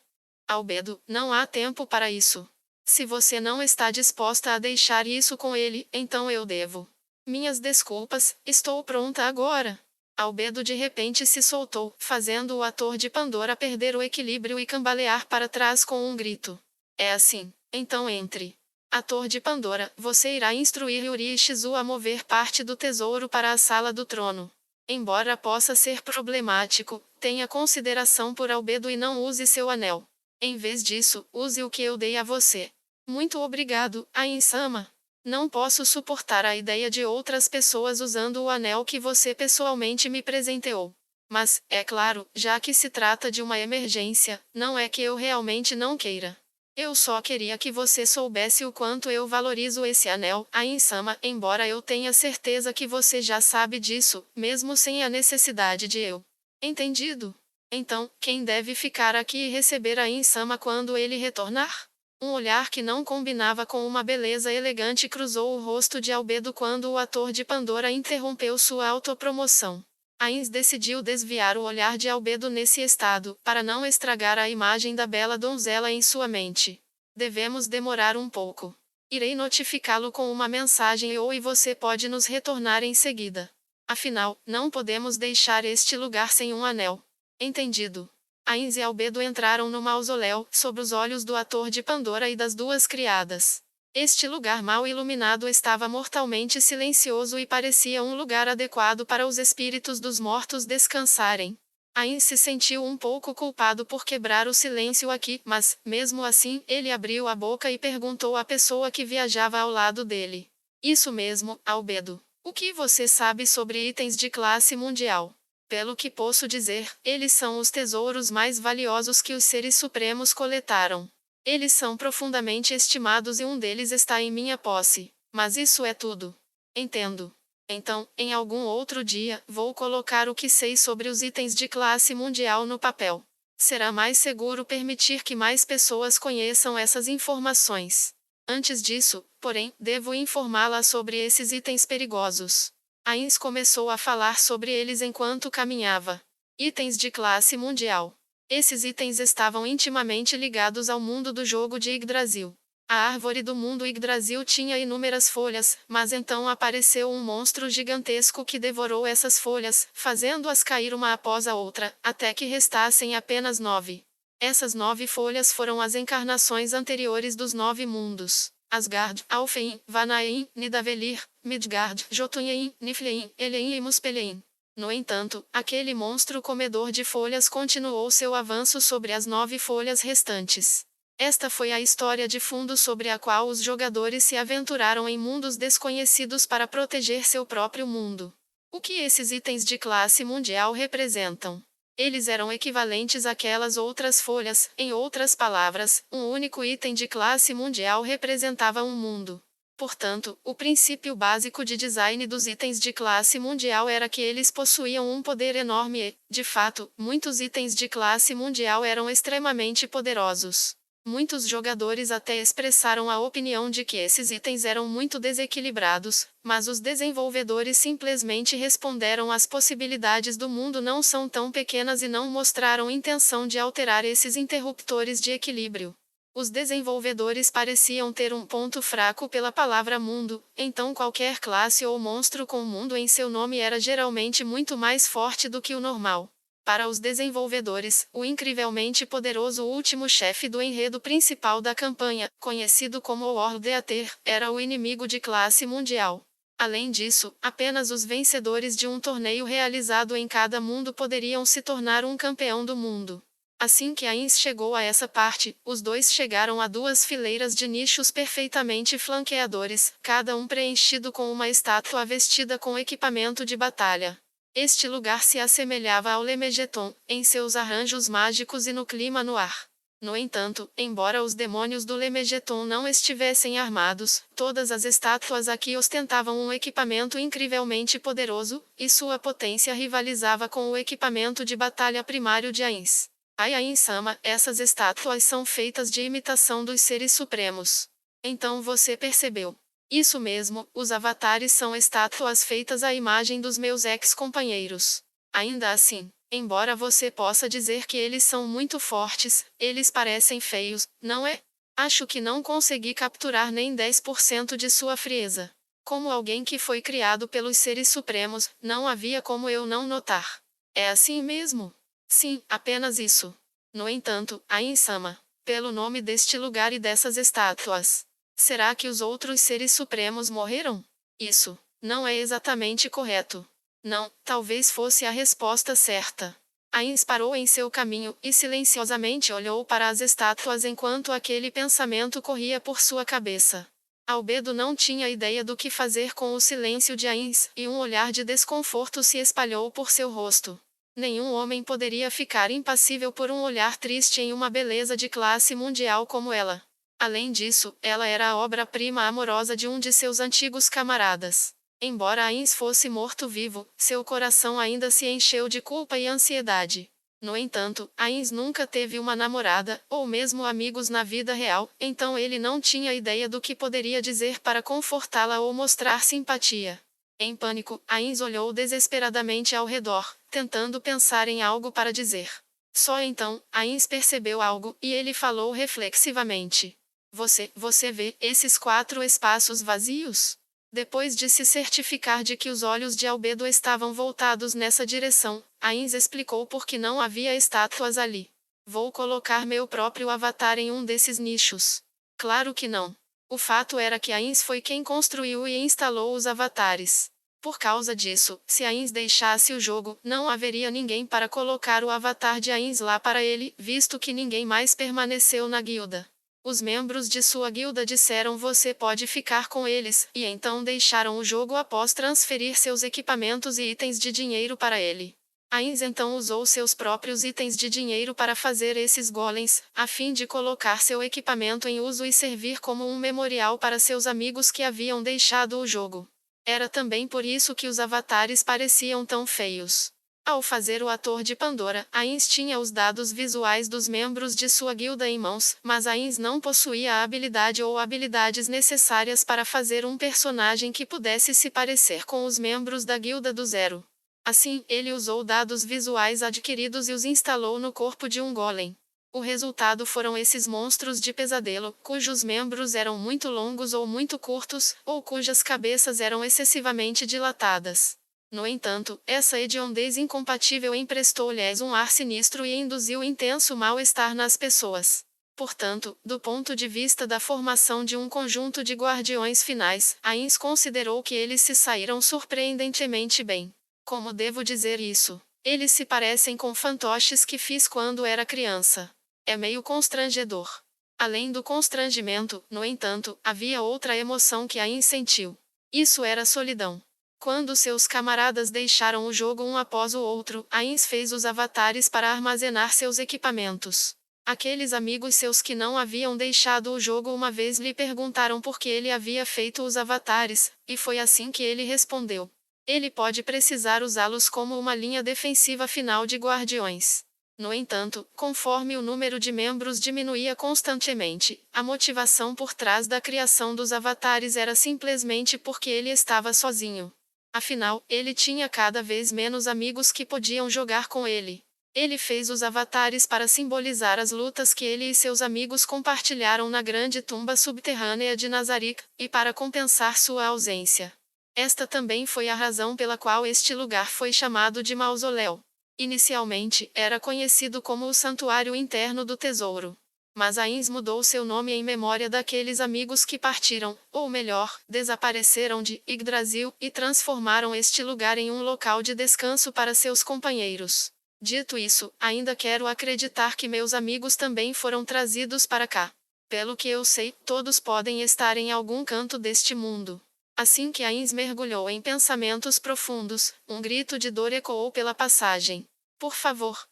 Albedo, não há tempo para isso. Se você não está disposta a deixar isso com ele, então eu devo. Minhas desculpas, estou pronta agora. Albedo de repente se soltou, fazendo o ator de Pandora perder o equilíbrio e cambalear para trás com um grito. É assim, então entre. Ator de Pandora, você irá instruir Yuri e Shizu a mover parte do tesouro para a sala do trono. Embora possa ser problemático, tenha consideração por Albedo e não use seu anel. Em vez disso, use o que eu dei a você. Muito obrigado, Ain-sama. Não posso suportar a ideia de outras pessoas usando o anel que você pessoalmente me presenteou. Mas, é claro, já que se trata de uma emergência, não é que eu realmente não queira. Eu só queria que você soubesse o quanto eu valorizo esse anel, Ain-sama, embora eu tenha certeza que você já sabe disso, mesmo sem a necessidade de eu. Entendido? Então, quem deve ficar aqui e receber Ain-sama quando ele retornar? Um olhar que não combinava com uma beleza elegante cruzou o rosto de Albedo quando o ator de Pandora interrompeu sua autopromoção. Ains decidiu desviar o olhar de Albedo nesse estado, para não estragar a imagem da bela donzela em sua mente. Devemos demorar um pouco. Irei notificá-lo com uma mensagem e você pode nos retornar em seguida. Afinal, não podemos deixar este lugar sem um anel. Entendido. Ains e Albedo entraram no mausoléu, sob os olhos do ator de Pandora e das duas criadas. Este lugar mal iluminado estava mortalmente silencioso e parecia um lugar adequado para os espíritos dos mortos descansarem. Ains se sentiu um pouco culpado por quebrar o silêncio aqui, mas, mesmo assim, ele abriu a boca e perguntou à pessoa que viajava ao lado dele. Isso mesmo, Albedo. O que você sabe sobre itens de classe mundial? Pelo que posso dizer, eles são os tesouros mais valiosos que os seres supremos coletaram. Eles são profundamente estimados e um deles está em minha posse. Mas isso é tudo. Entendo. Então, em algum outro dia, vou colocar o que sei sobre os itens de classe mundial no papel. Será mais seguro permitir que mais pessoas conheçam essas informações. Antes disso, porém, devo informá-la sobre esses itens perigosos. Ains começou a falar sobre eles enquanto caminhava. Itens de classe mundial. Esses itens estavam intimamente ligados ao mundo do jogo de Yggdrasil. A árvore do mundo Yggdrasil tinha inúmeras folhas, mas então apareceu um monstro gigantesco que devorou essas folhas, fazendo-as cair uma após a outra, até que restassem apenas 9. Essas 9 folhas foram as encarnações anteriores dos 9 mundos. Asgard, Alfheim, Vanaheim, Nidavellir, Midgard, Jotunheim, Niflheim, Elheim e Muspelheim. No entanto, aquele monstro comedor de folhas continuou seu avanço sobre as 9 folhas restantes. Esta foi a história de fundo sobre a qual os jogadores se aventuraram em mundos desconhecidos para proteger seu próprio mundo. O que esses itens de classe mundial representam? Eles eram equivalentes àquelas outras folhas, em outras palavras, um único item de classe mundial representava um mundo. Portanto, o princípio básico de design dos itens de classe mundial era que eles possuíam um poder enorme e, de fato, muitos itens de classe mundial eram extremamente poderosos. Muitos jogadores até expressaram a opinião de que esses itens eram muito desequilibrados, mas os desenvolvedores simplesmente responderam: as possibilidades do mundo não são tão pequenas e não mostraram intenção de alterar esses interruptores de equilíbrio. Os desenvolvedores pareciam ter um ponto fraco pela palavra mundo, então qualquer classe ou monstro com mundo em seu nome era geralmente muito mais forte do que o normal. Para os desenvolvedores, o incrivelmente poderoso último chefe do enredo principal da campanha, conhecido como World Eater, era o inimigo de classe mundial. Além disso, apenas os vencedores de um torneio realizado em cada mundo poderiam se tornar um campeão do mundo. Assim que Ainz chegou a essa parte, os dois chegaram a duas fileiras de nichos perfeitamente flanqueadores, cada um preenchido com uma estátua vestida com equipamento de batalha. Este lugar se assemelhava ao Lemegeton, em seus arranjos mágicos e no clima no ar. No entanto, embora os demônios do Lemegeton não estivessem armados, todas as estátuas aqui ostentavam um equipamento incrivelmente poderoso, e sua potência rivalizava com o equipamento de batalha primário de Ainz. Ai Ainz-sama, essas estátuas são feitas de imitação dos seres supremos. Então você percebeu. Isso mesmo, os avatares são estátuas feitas à imagem dos meus ex-companheiros. Ainda assim, embora você possa dizer que eles são muito fortes, eles parecem feios, não é? Acho que não consegui capturar nem 10% de sua frieza. Como alguém que foi criado pelos seres supremos, não havia como eu não notar. É assim mesmo? Sim, apenas isso. No entanto, Ainz-sama, pelo nome deste lugar e dessas estátuas. Será que os outros seres supremos morreram? Isso não é exatamente correto. Não, talvez fosse a resposta certa. Ainz parou em seu caminho e silenciosamente olhou para as estátuas enquanto aquele pensamento corria por sua cabeça. Albedo não tinha ideia do que fazer com o silêncio de Ainz, e um olhar de desconforto se espalhou por seu rosto. Nenhum homem poderia ficar impassível por um olhar triste em uma beleza de classe mundial como ela. Além disso, ela era a obra-prima amorosa de um de seus antigos camaradas. Embora Ainz fosse morto-vivo, seu coração ainda se encheu de culpa e ansiedade. No entanto, Ainz nunca teve uma namorada, ou mesmo amigos na vida real, então ele não tinha ideia do que poderia dizer para confortá-la ou mostrar simpatia. Em pânico, Ainz olhou desesperadamente ao redor, tentando pensar em algo para dizer. Só então, Ainz percebeu algo, e ele falou reflexivamente. Você vê esses 4 espaços vazios? Depois de se certificar de que os olhos de Albedo estavam voltados nessa direção, Ainz explicou por que não havia estátuas ali. Vou colocar meu próprio avatar em um desses nichos. Claro que não. O fato era que Ainz foi quem construiu e instalou os avatares. Por causa disso, se Ainz deixasse o jogo, não haveria ninguém para colocar o avatar de Ainz lá para ele, visto que ninguém mais permaneceu na guilda. Os membros de sua guilda disseram: você pode ficar com eles, e então deixaram o jogo após transferir seus equipamentos e itens de dinheiro para ele. Ainz então usou seus próprios itens de dinheiro para fazer esses golems, a fim de colocar seu equipamento em uso e servir como um memorial para seus amigos que haviam deixado o jogo. Era também por isso que os avatares pareciam tão feios. Ao fazer o ator de Pandora, Ainz tinha os dados visuais dos membros de sua guilda em mãos, mas Ainz não possuía a habilidade ou habilidades necessárias para fazer um personagem que pudesse se parecer com os membros da guilda do Zero. Assim, ele usou dados visuais adquiridos e os instalou no corpo de um golem. O resultado foram esses monstros de pesadelo, cujos membros eram muito longos ou muito curtos, ou cujas cabeças eram excessivamente dilatadas. No entanto, essa hediondez incompatível emprestou-lhes um ar sinistro e induziu intenso mal-estar nas pessoas. Portanto, do ponto de vista da formação de um conjunto de guardiões finais, Ainz considerou que eles se saíram surpreendentemente bem. Como devo dizer isso? Eles se parecem com fantoches que fiz quando era criança. É meio constrangedor. Além do constrangimento, no entanto, havia outra emoção que Ainz sentiu. Isso era solidão. Quando seus camaradas deixaram o jogo um após o outro, Ainz fez os avatares para armazenar seus equipamentos. Aqueles amigos seus que não haviam deixado o jogo uma vez lhe perguntaram por que ele havia feito os avatares, e foi assim que ele respondeu. Ele pode precisar usá-los como uma linha defensiva final de guardiões. No entanto, conforme o número de membros diminuía constantemente, a motivação por trás da criação dos avatares era simplesmente porque ele estava sozinho. Afinal, ele tinha cada vez menos amigos que podiam jogar com ele. Ele fez os avatares para simbolizar as lutas que ele e seus amigos compartilharam na grande tumba subterrânea de Nazarick, e para compensar sua ausência. Esta também foi a razão pela qual este lugar foi chamado de mausoléu. Inicialmente, era conhecido como o Santuário Interno do Tesouro. Mas Ainz mudou seu nome em memória daqueles amigos que partiram, ou melhor, desapareceram de Yggdrasil, e transformaram este lugar em um local de descanso para seus companheiros. Dito isso, ainda quero acreditar que meus amigos também foram trazidos para cá. Pelo que eu sei, todos podem estar em algum canto deste mundo. Assim que Ainz mergulhou em pensamentos profundos, um grito de dor ecoou pela passagem. Por favor,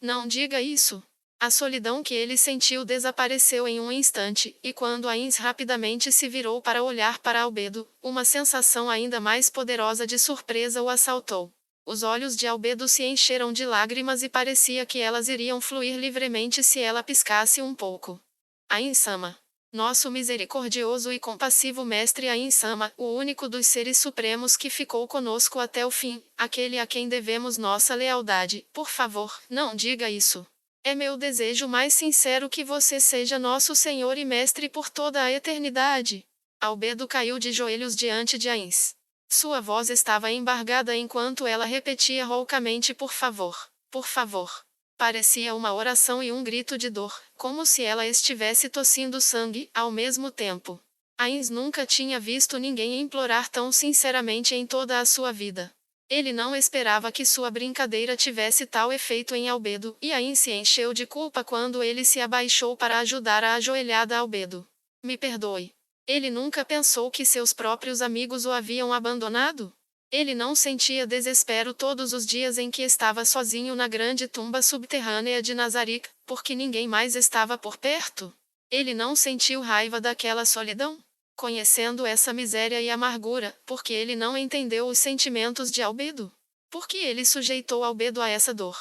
não diga isso. A solidão que ele sentiu desapareceu em um instante, e quando Ainz rapidamente se virou para olhar para Albedo, uma sensação ainda mais poderosa de surpresa o assaltou. Os olhos de Albedo se encheram de lágrimas e parecia que elas iriam fluir livremente se ela piscasse um pouco. Ainz-sama. Nosso misericordioso e compassivo mestre Ainz-sama, o único dos seres supremos que ficou conosco até o fim, aquele a quem devemos nossa lealdade, por favor, não diga isso. É meu desejo mais sincero que você seja nosso Senhor e Mestre por toda a eternidade. Albedo caiu de joelhos diante de Ainz. Sua voz estava embargada enquanto ela repetia roucamente por favor, por favor. Parecia uma oração e um grito de dor, como se ela estivesse tossindo sangue, ao mesmo tempo. Ainz nunca tinha visto ninguém implorar tão sinceramente em toda a sua vida. Ele não esperava que sua brincadeira tivesse tal efeito em Albedo, e Ainz se encheu de culpa quando ele se abaixou para ajudar a ajoelhada Albedo. Me perdoe. Ele nunca pensou que seus próprios amigos o haviam abandonado? Ele não sentia desespero todos os dias em que estava sozinho na grande tumba subterrânea de Nazarick, porque ninguém mais estava por perto? Ele não sentiu raiva daquela solidão? Conhecendo essa miséria e amargura, porque ele não entendeu os sentimentos de Albedo? Por que ele sujeitou Albedo a essa dor?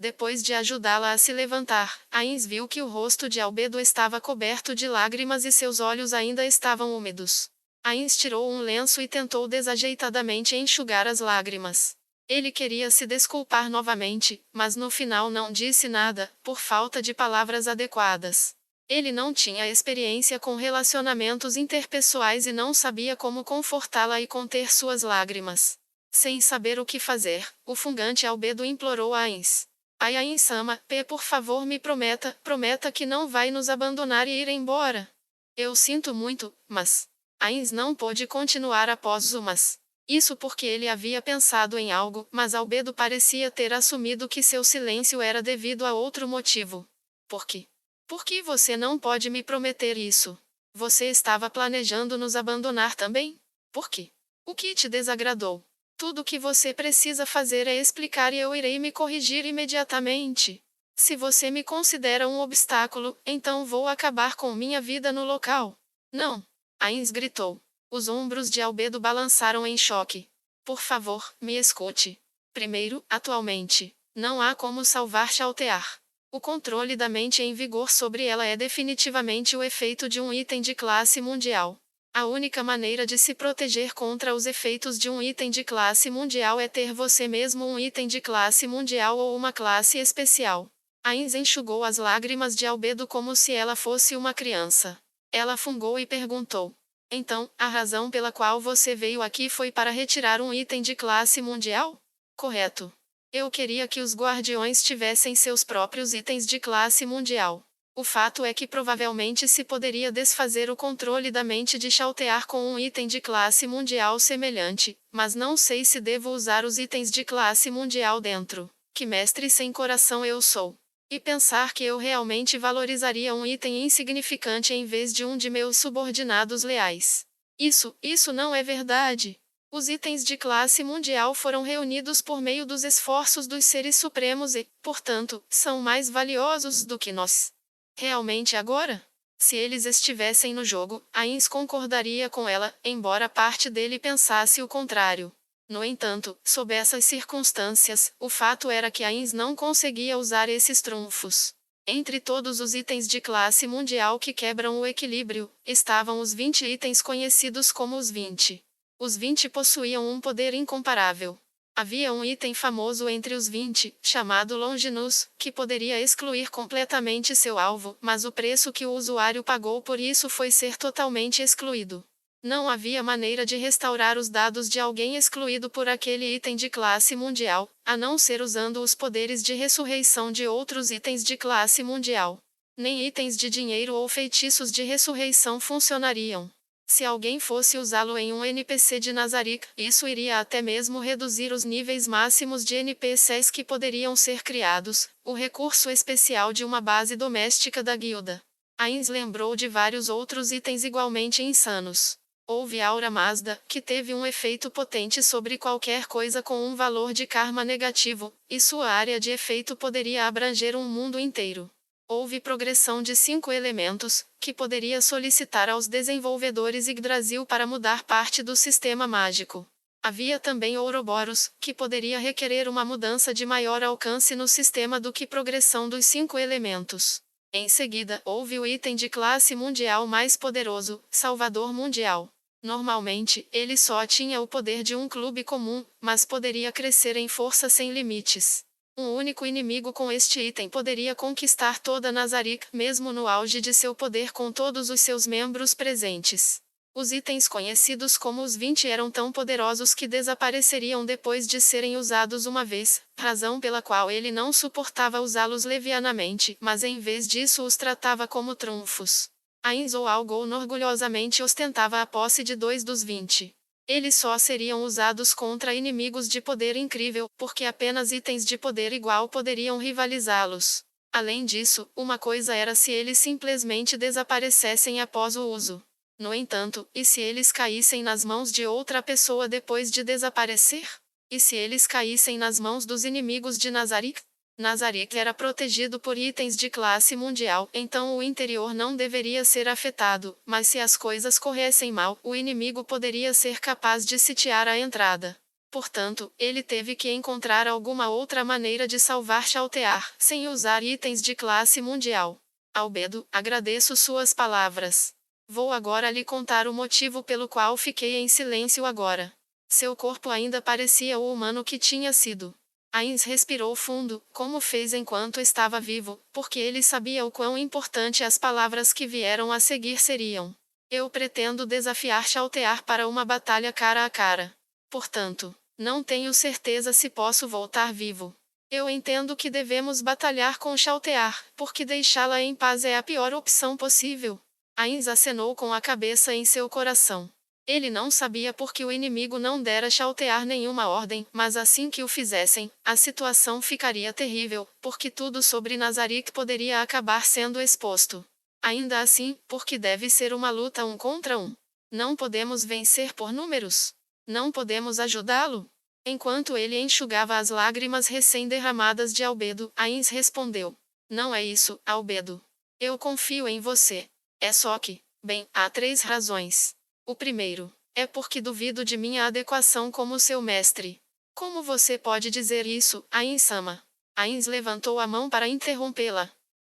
Depois de ajudá-la a se levantar, Ainz viu que o rosto de Albedo estava coberto de lágrimas e seus olhos ainda estavam úmidos. Ainz tirou um lenço e tentou desajeitadamente enxugar as lágrimas. Ele queria se desculpar novamente, mas no final não disse nada, por falta de palavras adequadas. Ele não tinha experiência com relacionamentos interpessoais e não sabia como confortá-la e conter suas lágrimas. Sem saber o que fazer, o fungante Albedo implorou a Ainz. Ai Ainz-sama, por favor me prometa que não vai nos abandonar e ir embora. Eu sinto muito, mas... Ainz não pôde continuar após o mas. Isso porque ele havia pensado em algo, mas Albedo parecia ter assumido que seu silêncio era devido a outro motivo. Por quê? Por que você não pode me prometer isso? Você estava planejando nos abandonar também? Por quê? O que te desagradou? Tudo o que você precisa fazer é explicar e eu irei me corrigir imediatamente. Se você me considera um obstáculo, então vou acabar com minha vida no local. Não! Ainz gritou. Os ombros de Albedo balançaram em choque. Por favor, me escute. Primeiro, atualmente, não há como salvar Chaltear. O controle da mente em vigor sobre ela é definitivamente o efeito de um item de classe mundial. A única maneira de se proteger contra os efeitos de um item de classe mundial é ter você mesmo um item de classe mundial ou uma classe especial. Ainz enxugou as lágrimas de Albedo como se ela fosse uma criança. Ela fungou e perguntou. Então, a razão pela qual você veio aqui foi para retirar um item de classe mundial? Correto. Eu queria que os guardiões tivessem seus próprios itens de classe mundial. O fato é que provavelmente se poderia desfazer o controle da mente de Chaltear com um item de classe mundial semelhante, mas não sei se devo usar os itens de classe mundial dentro. Que mestre sem coração eu sou! E pensar que eu realmente valorizaria um item insignificante em vez de um de meus subordinados leais. Isso não é verdade. Os itens de classe mundial foram reunidos por meio dos esforços dos seres supremos e, portanto, são mais valiosos do que nós. Realmente agora? Se eles estivessem no jogo, Ainz concordaria com ela, embora parte dele pensasse o contrário. No entanto, sob essas circunstâncias, o fato era que Ainz não conseguia usar esses trunfos. Entre todos os itens de classe mundial que quebram o equilíbrio, estavam os 20 itens conhecidos como os 20. Os 20 possuíam um poder incomparável. Havia um item famoso entre os 20, chamado Longinus, que poderia excluir completamente seu alvo, mas o preço que o usuário pagou por isso foi ser totalmente excluído. Não havia maneira de restaurar os dados de alguém excluído por aquele item de classe mundial, a não ser usando os poderes de ressurreição de outros itens de classe mundial. Nem itens de dinheiro ou feitiços de ressurreição funcionariam. Se alguém fosse usá-lo em um NPC de Nazarick, isso iria até mesmo reduzir os níveis máximos de NPCs que poderiam ser criados, o recurso especial de uma base doméstica da guilda. Ainz lembrou de vários outros itens igualmente insanos. Houve Aura Mazda, que teve um efeito potente sobre qualquer coisa com um valor de karma negativo, e sua área de efeito poderia abranger um mundo inteiro. Houve progressão de 5 elementos, que poderia solicitar aos desenvolvedores Yggdrasil para mudar parte do sistema mágico. Havia também Ouroboros, que poderia requerer uma mudança de maior alcance no sistema do que progressão dos 5 elementos. Em seguida, houve o item de classe mundial mais poderoso, Salvador Mundial. Normalmente, ele só tinha o poder de um clube comum, mas poderia crescer em força sem limites. Um único inimigo com este item poderia conquistar toda Nazarick, mesmo no auge de seu poder com todos os seus membros presentes. Os itens conhecidos como os 20 eram tão poderosos que desapareceriam depois de serem usados uma vez, razão pela qual ele não suportava usá-los levianamente, mas em vez disso os tratava como trunfos. Ainz ou Algol orgulhosamente ostentava a posse de 2 dos 20. Eles só seriam usados contra inimigos de poder incrível, porque apenas itens de poder igual poderiam rivalizá-los. Além disso, uma coisa era se eles simplesmente desaparecessem após o uso. No entanto, e se eles caíssem nas mãos de outra pessoa depois de desaparecer? E se eles caíssem nas mãos dos inimigos de Nazarick? Nazarick era protegido por itens de classe mundial, então o interior não deveria ser afetado, mas se as coisas corressem mal, o inimigo poderia ser capaz de sitiar a entrada. Portanto, ele teve que encontrar alguma outra maneira de salvar Chaltear, sem usar itens de classe mundial. Albedo, agradeço suas palavras. Vou agora lhe contar o motivo pelo qual fiquei em silêncio agora. Seu corpo ainda parecia o humano que tinha sido. Ainz respirou fundo, como fez enquanto estava vivo, porque ele sabia o quão importante as palavras que vieram a seguir seriam. Eu pretendo desafiar Chaltear para uma batalha cara a cara. Portanto, não tenho certeza se posso voltar vivo. Eu entendo que devemos batalhar com Chaltear, porque deixá-la em paz é a pior opção possível. Ainz acenou com a cabeça em seu coração. Ele não sabia por que o inimigo não dera Chaltear nenhuma ordem, mas assim que o fizessem, a situação ficaria terrível, porque tudo sobre Nazarick poderia acabar sendo exposto. Ainda assim, porque deve ser uma luta 1 contra 1. Não podemos vencer por números. Não podemos ajudá-lo. Enquanto ele enxugava as lágrimas recém-derramadas de Albedo, Ainz respondeu: Não é isso, Albedo. Eu confio em você. É só que, bem, há 3 razões. O primeiro, é porque duvido de minha adequação como seu mestre. Como você pode dizer isso, Ainz-sama? Ainz levantou a mão para interrompê-la.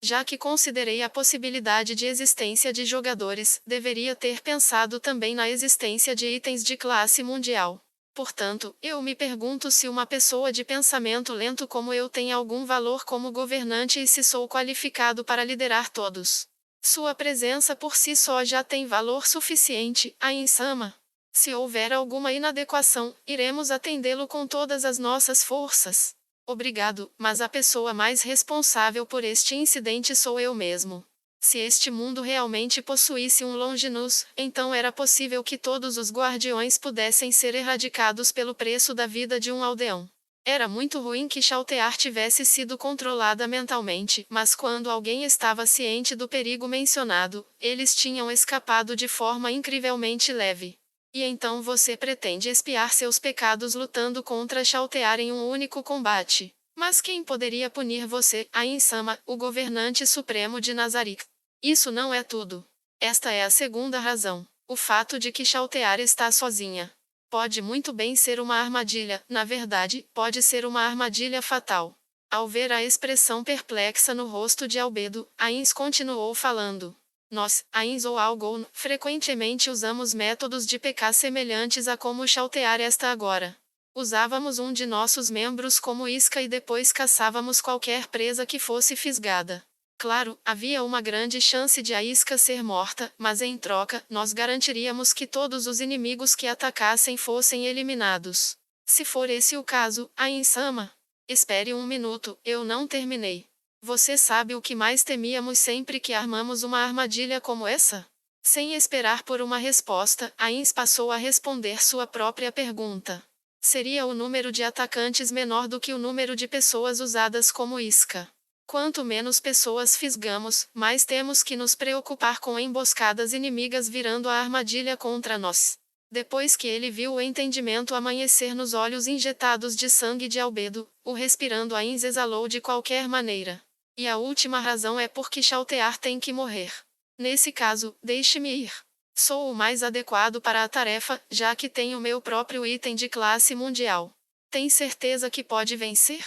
Já que considerei a possibilidade de existência de jogadores, deveria ter pensado também na existência de itens de classe mundial. Portanto, eu me pergunto se uma pessoa de pensamento lento como eu tem algum valor como governante e se sou qualificado para liderar todos. Sua presença por si só já tem valor suficiente, Ainz-sama. Se houver alguma inadequação, iremos atendê-lo com todas as nossas forças. Obrigado, mas a pessoa mais responsável por este incidente sou eu mesmo. Se este mundo realmente possuísse um Longinus, então era possível que todos os guardiões pudessem ser erradicados pelo preço da vida de um aldeão. Era muito ruim que Chaltear tivesse sido controlada mentalmente, mas quando alguém estava ciente do perigo mencionado, eles tinham escapado de forma incrivelmente leve. E então você pretende expiar seus pecados lutando contra Chaltear em um único combate. Mas quem poderia punir você, Ainz-sama, o governante supremo de Nazarick? Isso não é tudo. Esta é a segunda razão. O fato de que Chaltear está sozinha. Pode muito bem ser uma armadilha, na verdade, pode ser uma armadilha fatal. Ao ver a expressão perplexa no rosto de Albedo, Ains continuou falando. Nós, Ains ou Algon, frequentemente usamos métodos de PK semelhantes a como chaltear esta agora. Usávamos um de nossos membros como isca e depois caçávamos qualquer presa que fosse fisgada. Claro, havia uma grande chance de a isca ser morta, mas em troca, nós garantiríamos que todos os inimigos que atacassem fossem eliminados. Se for esse o caso, Ain-sama. Espere um minuto, eu não terminei. Você sabe o que mais temíamos sempre que armamos uma armadilha como essa? Sem esperar por uma resposta, Ains passou a responder sua própria pergunta. Seria o número de atacantes menor do que o número de pessoas usadas como isca. Quanto menos pessoas fisgamos, mais temos que nos preocupar com emboscadas inimigas virando a armadilha contra nós. Depois que ele viu o entendimento amanhecer nos olhos injetados de sangue de Albedo, o respirando Ains exalou de qualquer maneira. E a última razão é porque Chaltear tem que morrer. Nesse caso, deixe-me ir. Sou o mais adequado para a tarefa, já que tenho meu próprio item de classe mundial. Tem certeza que pode vencer?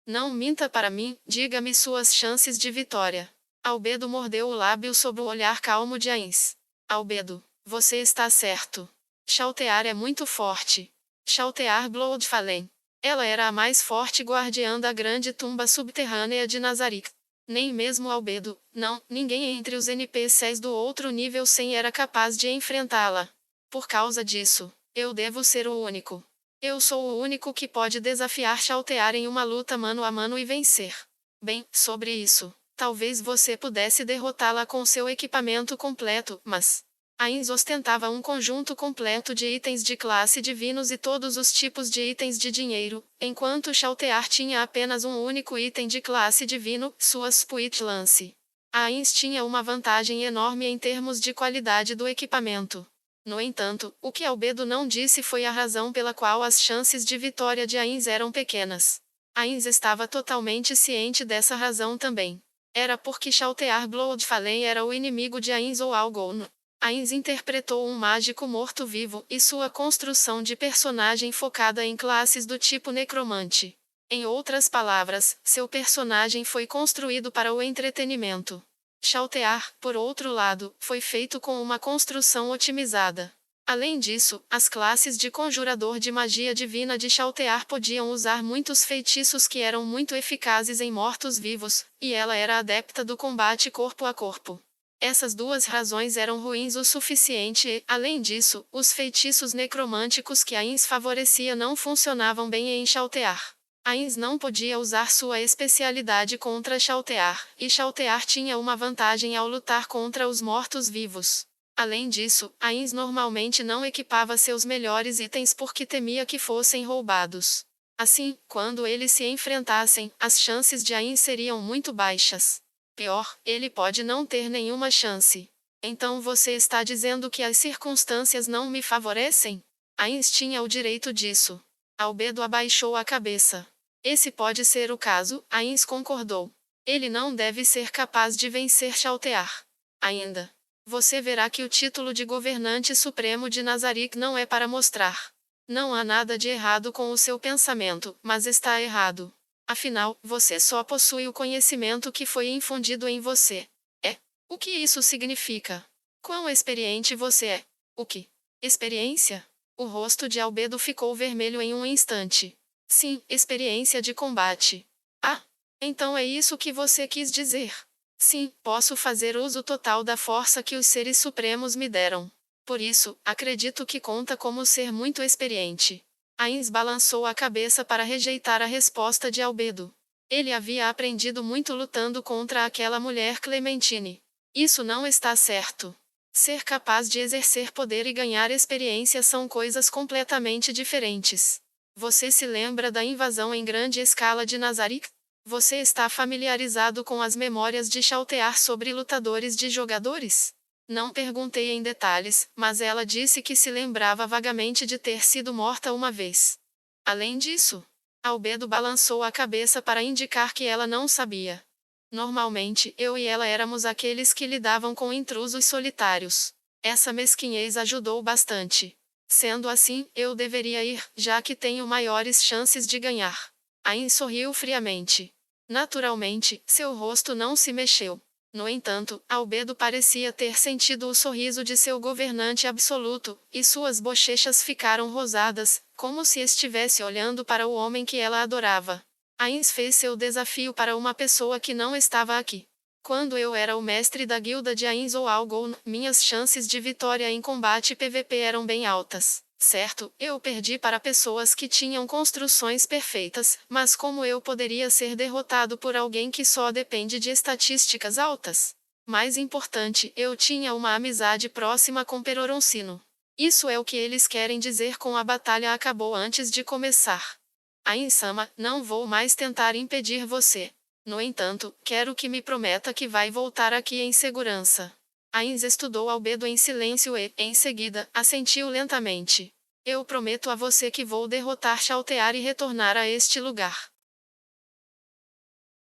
Não minta para mim, diga-me suas chances de vitória. Albedo mordeu o lábio sob o olhar calmo de Ains. Albedo, você está certo. Chaltear é muito forte. Chaltear Bloodfallen. Ela era a mais forte guardiã da grande tumba subterrânea de Nazarick. Nem mesmo Albedo, não, ninguém entre os NPCs do outro nível 100 era capaz de enfrentá-la. Por causa disso, eu devo ser o único. Eu sou o único que pode desafiar Chaltear em uma luta mano a mano e vencer. Bem, sobre isso, talvez você pudesse derrotá-la com seu equipamento completo, mas Ains ostentava um conjunto completo de itens de classe divinos e todos os tipos de itens de dinheiro, enquanto Chaltear tinha apenas um único item de classe divino, sua Split Lance. Ains tinha uma vantagem enorme em termos de qualidade do equipamento. No entanto, o que Albedo não disse foi a razão pela qual as chances de vitória de Ains eram pequenas. Ains estava totalmente ciente dessa razão também. Era porque Chaltear Bloodfallen era o inimigo de Ains ou Algon. Ains interpretou um mágico morto-vivo e sua construção de personagem focada em classes do tipo necromante. Em outras palavras, seu personagem foi construído para o entretenimento. Chaltear, por outro lado, foi feito com uma construção otimizada. Além disso, as classes de conjurador de magia divina de Chaltear podiam usar muitos feitiços que eram muito eficazes em mortos-vivos, e ela era adepta do combate corpo a corpo. Essas duas razões eram ruins o suficiente e, além disso, os feitiços necromânticos que Ains favorecia não funcionavam bem em Chaltear. Ains não podia usar sua especialidade contra Chaltear, e Chaltear tinha uma vantagem ao lutar contra os mortos-vivos. Além disso, Ains normalmente não equipava seus melhores itens porque temia que fossem roubados. Assim, quando eles se enfrentassem, as chances de Ains seriam muito baixas. Pior, ele pode não ter nenhuma chance. Então você está dizendo que as circunstâncias não me favorecem? Ains tinha o direito disso. Albedo abaixou a cabeça. Esse pode ser o caso, Ains concordou. Ele não deve ser capaz de vencer Chaltear. Ainda. Você verá que o título de governante supremo de Nazarick não é para mostrar. Não há nada de errado com o seu pensamento, mas está errado. Afinal, você só possui o conhecimento que foi infundido em você. É. O que isso significa? Quão experiente você é? O que? Experiência? O rosto de Albedo ficou vermelho em um instante. Sim, experiência de combate. Ah, então é isso que você quis dizer. Sim, posso fazer uso total da força que os seres supremos me deram. Por isso, acredito que conta como ser muito experiente. Ains balançou a cabeça para rejeitar a resposta de Albedo. Ele havia aprendido muito lutando contra aquela mulher Clementine. Isso não está certo. Ser capaz de exercer poder e ganhar experiência são coisas completamente diferentes. Você se lembra da invasão em grande escala de Nazarick? Você está familiarizado com as memórias de Chaltear sobre lutadores de jogadores? Não perguntei em detalhes, mas ela disse que se lembrava vagamente de ter sido morta uma vez. Além disso, Albedo balançou a cabeça para indicar que ela não sabia. Normalmente, eu e ela éramos aqueles que lidavam com intrusos solitários. Essa mesquinhez ajudou bastante. Sendo assim, eu deveria ir, já que tenho maiores chances de ganhar. Ain sorriu friamente. Naturalmente, seu rosto não se mexeu. No entanto, Albedo parecia ter sentido o sorriso de seu governante absoluto, e suas bochechas ficaram rosadas, como se estivesse olhando para o homem que ela adorava. Ains fez seu desafio para uma pessoa que não estava aqui. Quando eu era o mestre da guilda de Ains ou Algon, minhas chances de vitória em combate PVP eram bem altas. Certo, eu perdi para pessoas que tinham construções perfeitas, mas como eu poderia ser derrotado por alguém que só depende de estatísticas altas? Mais importante, eu tinha uma amizade próxima com Peroroncino. Isso é o que eles querem dizer com a batalha acabou antes de começar. Ain-sama, não vou mais tentar impedir você. No entanto, quero que me prometa que vai voltar aqui em segurança. Ains estudou Albedo em silêncio e, em seguida, assentiu lentamente. Eu prometo a você que vou derrotar Chaltear e retornar a este lugar.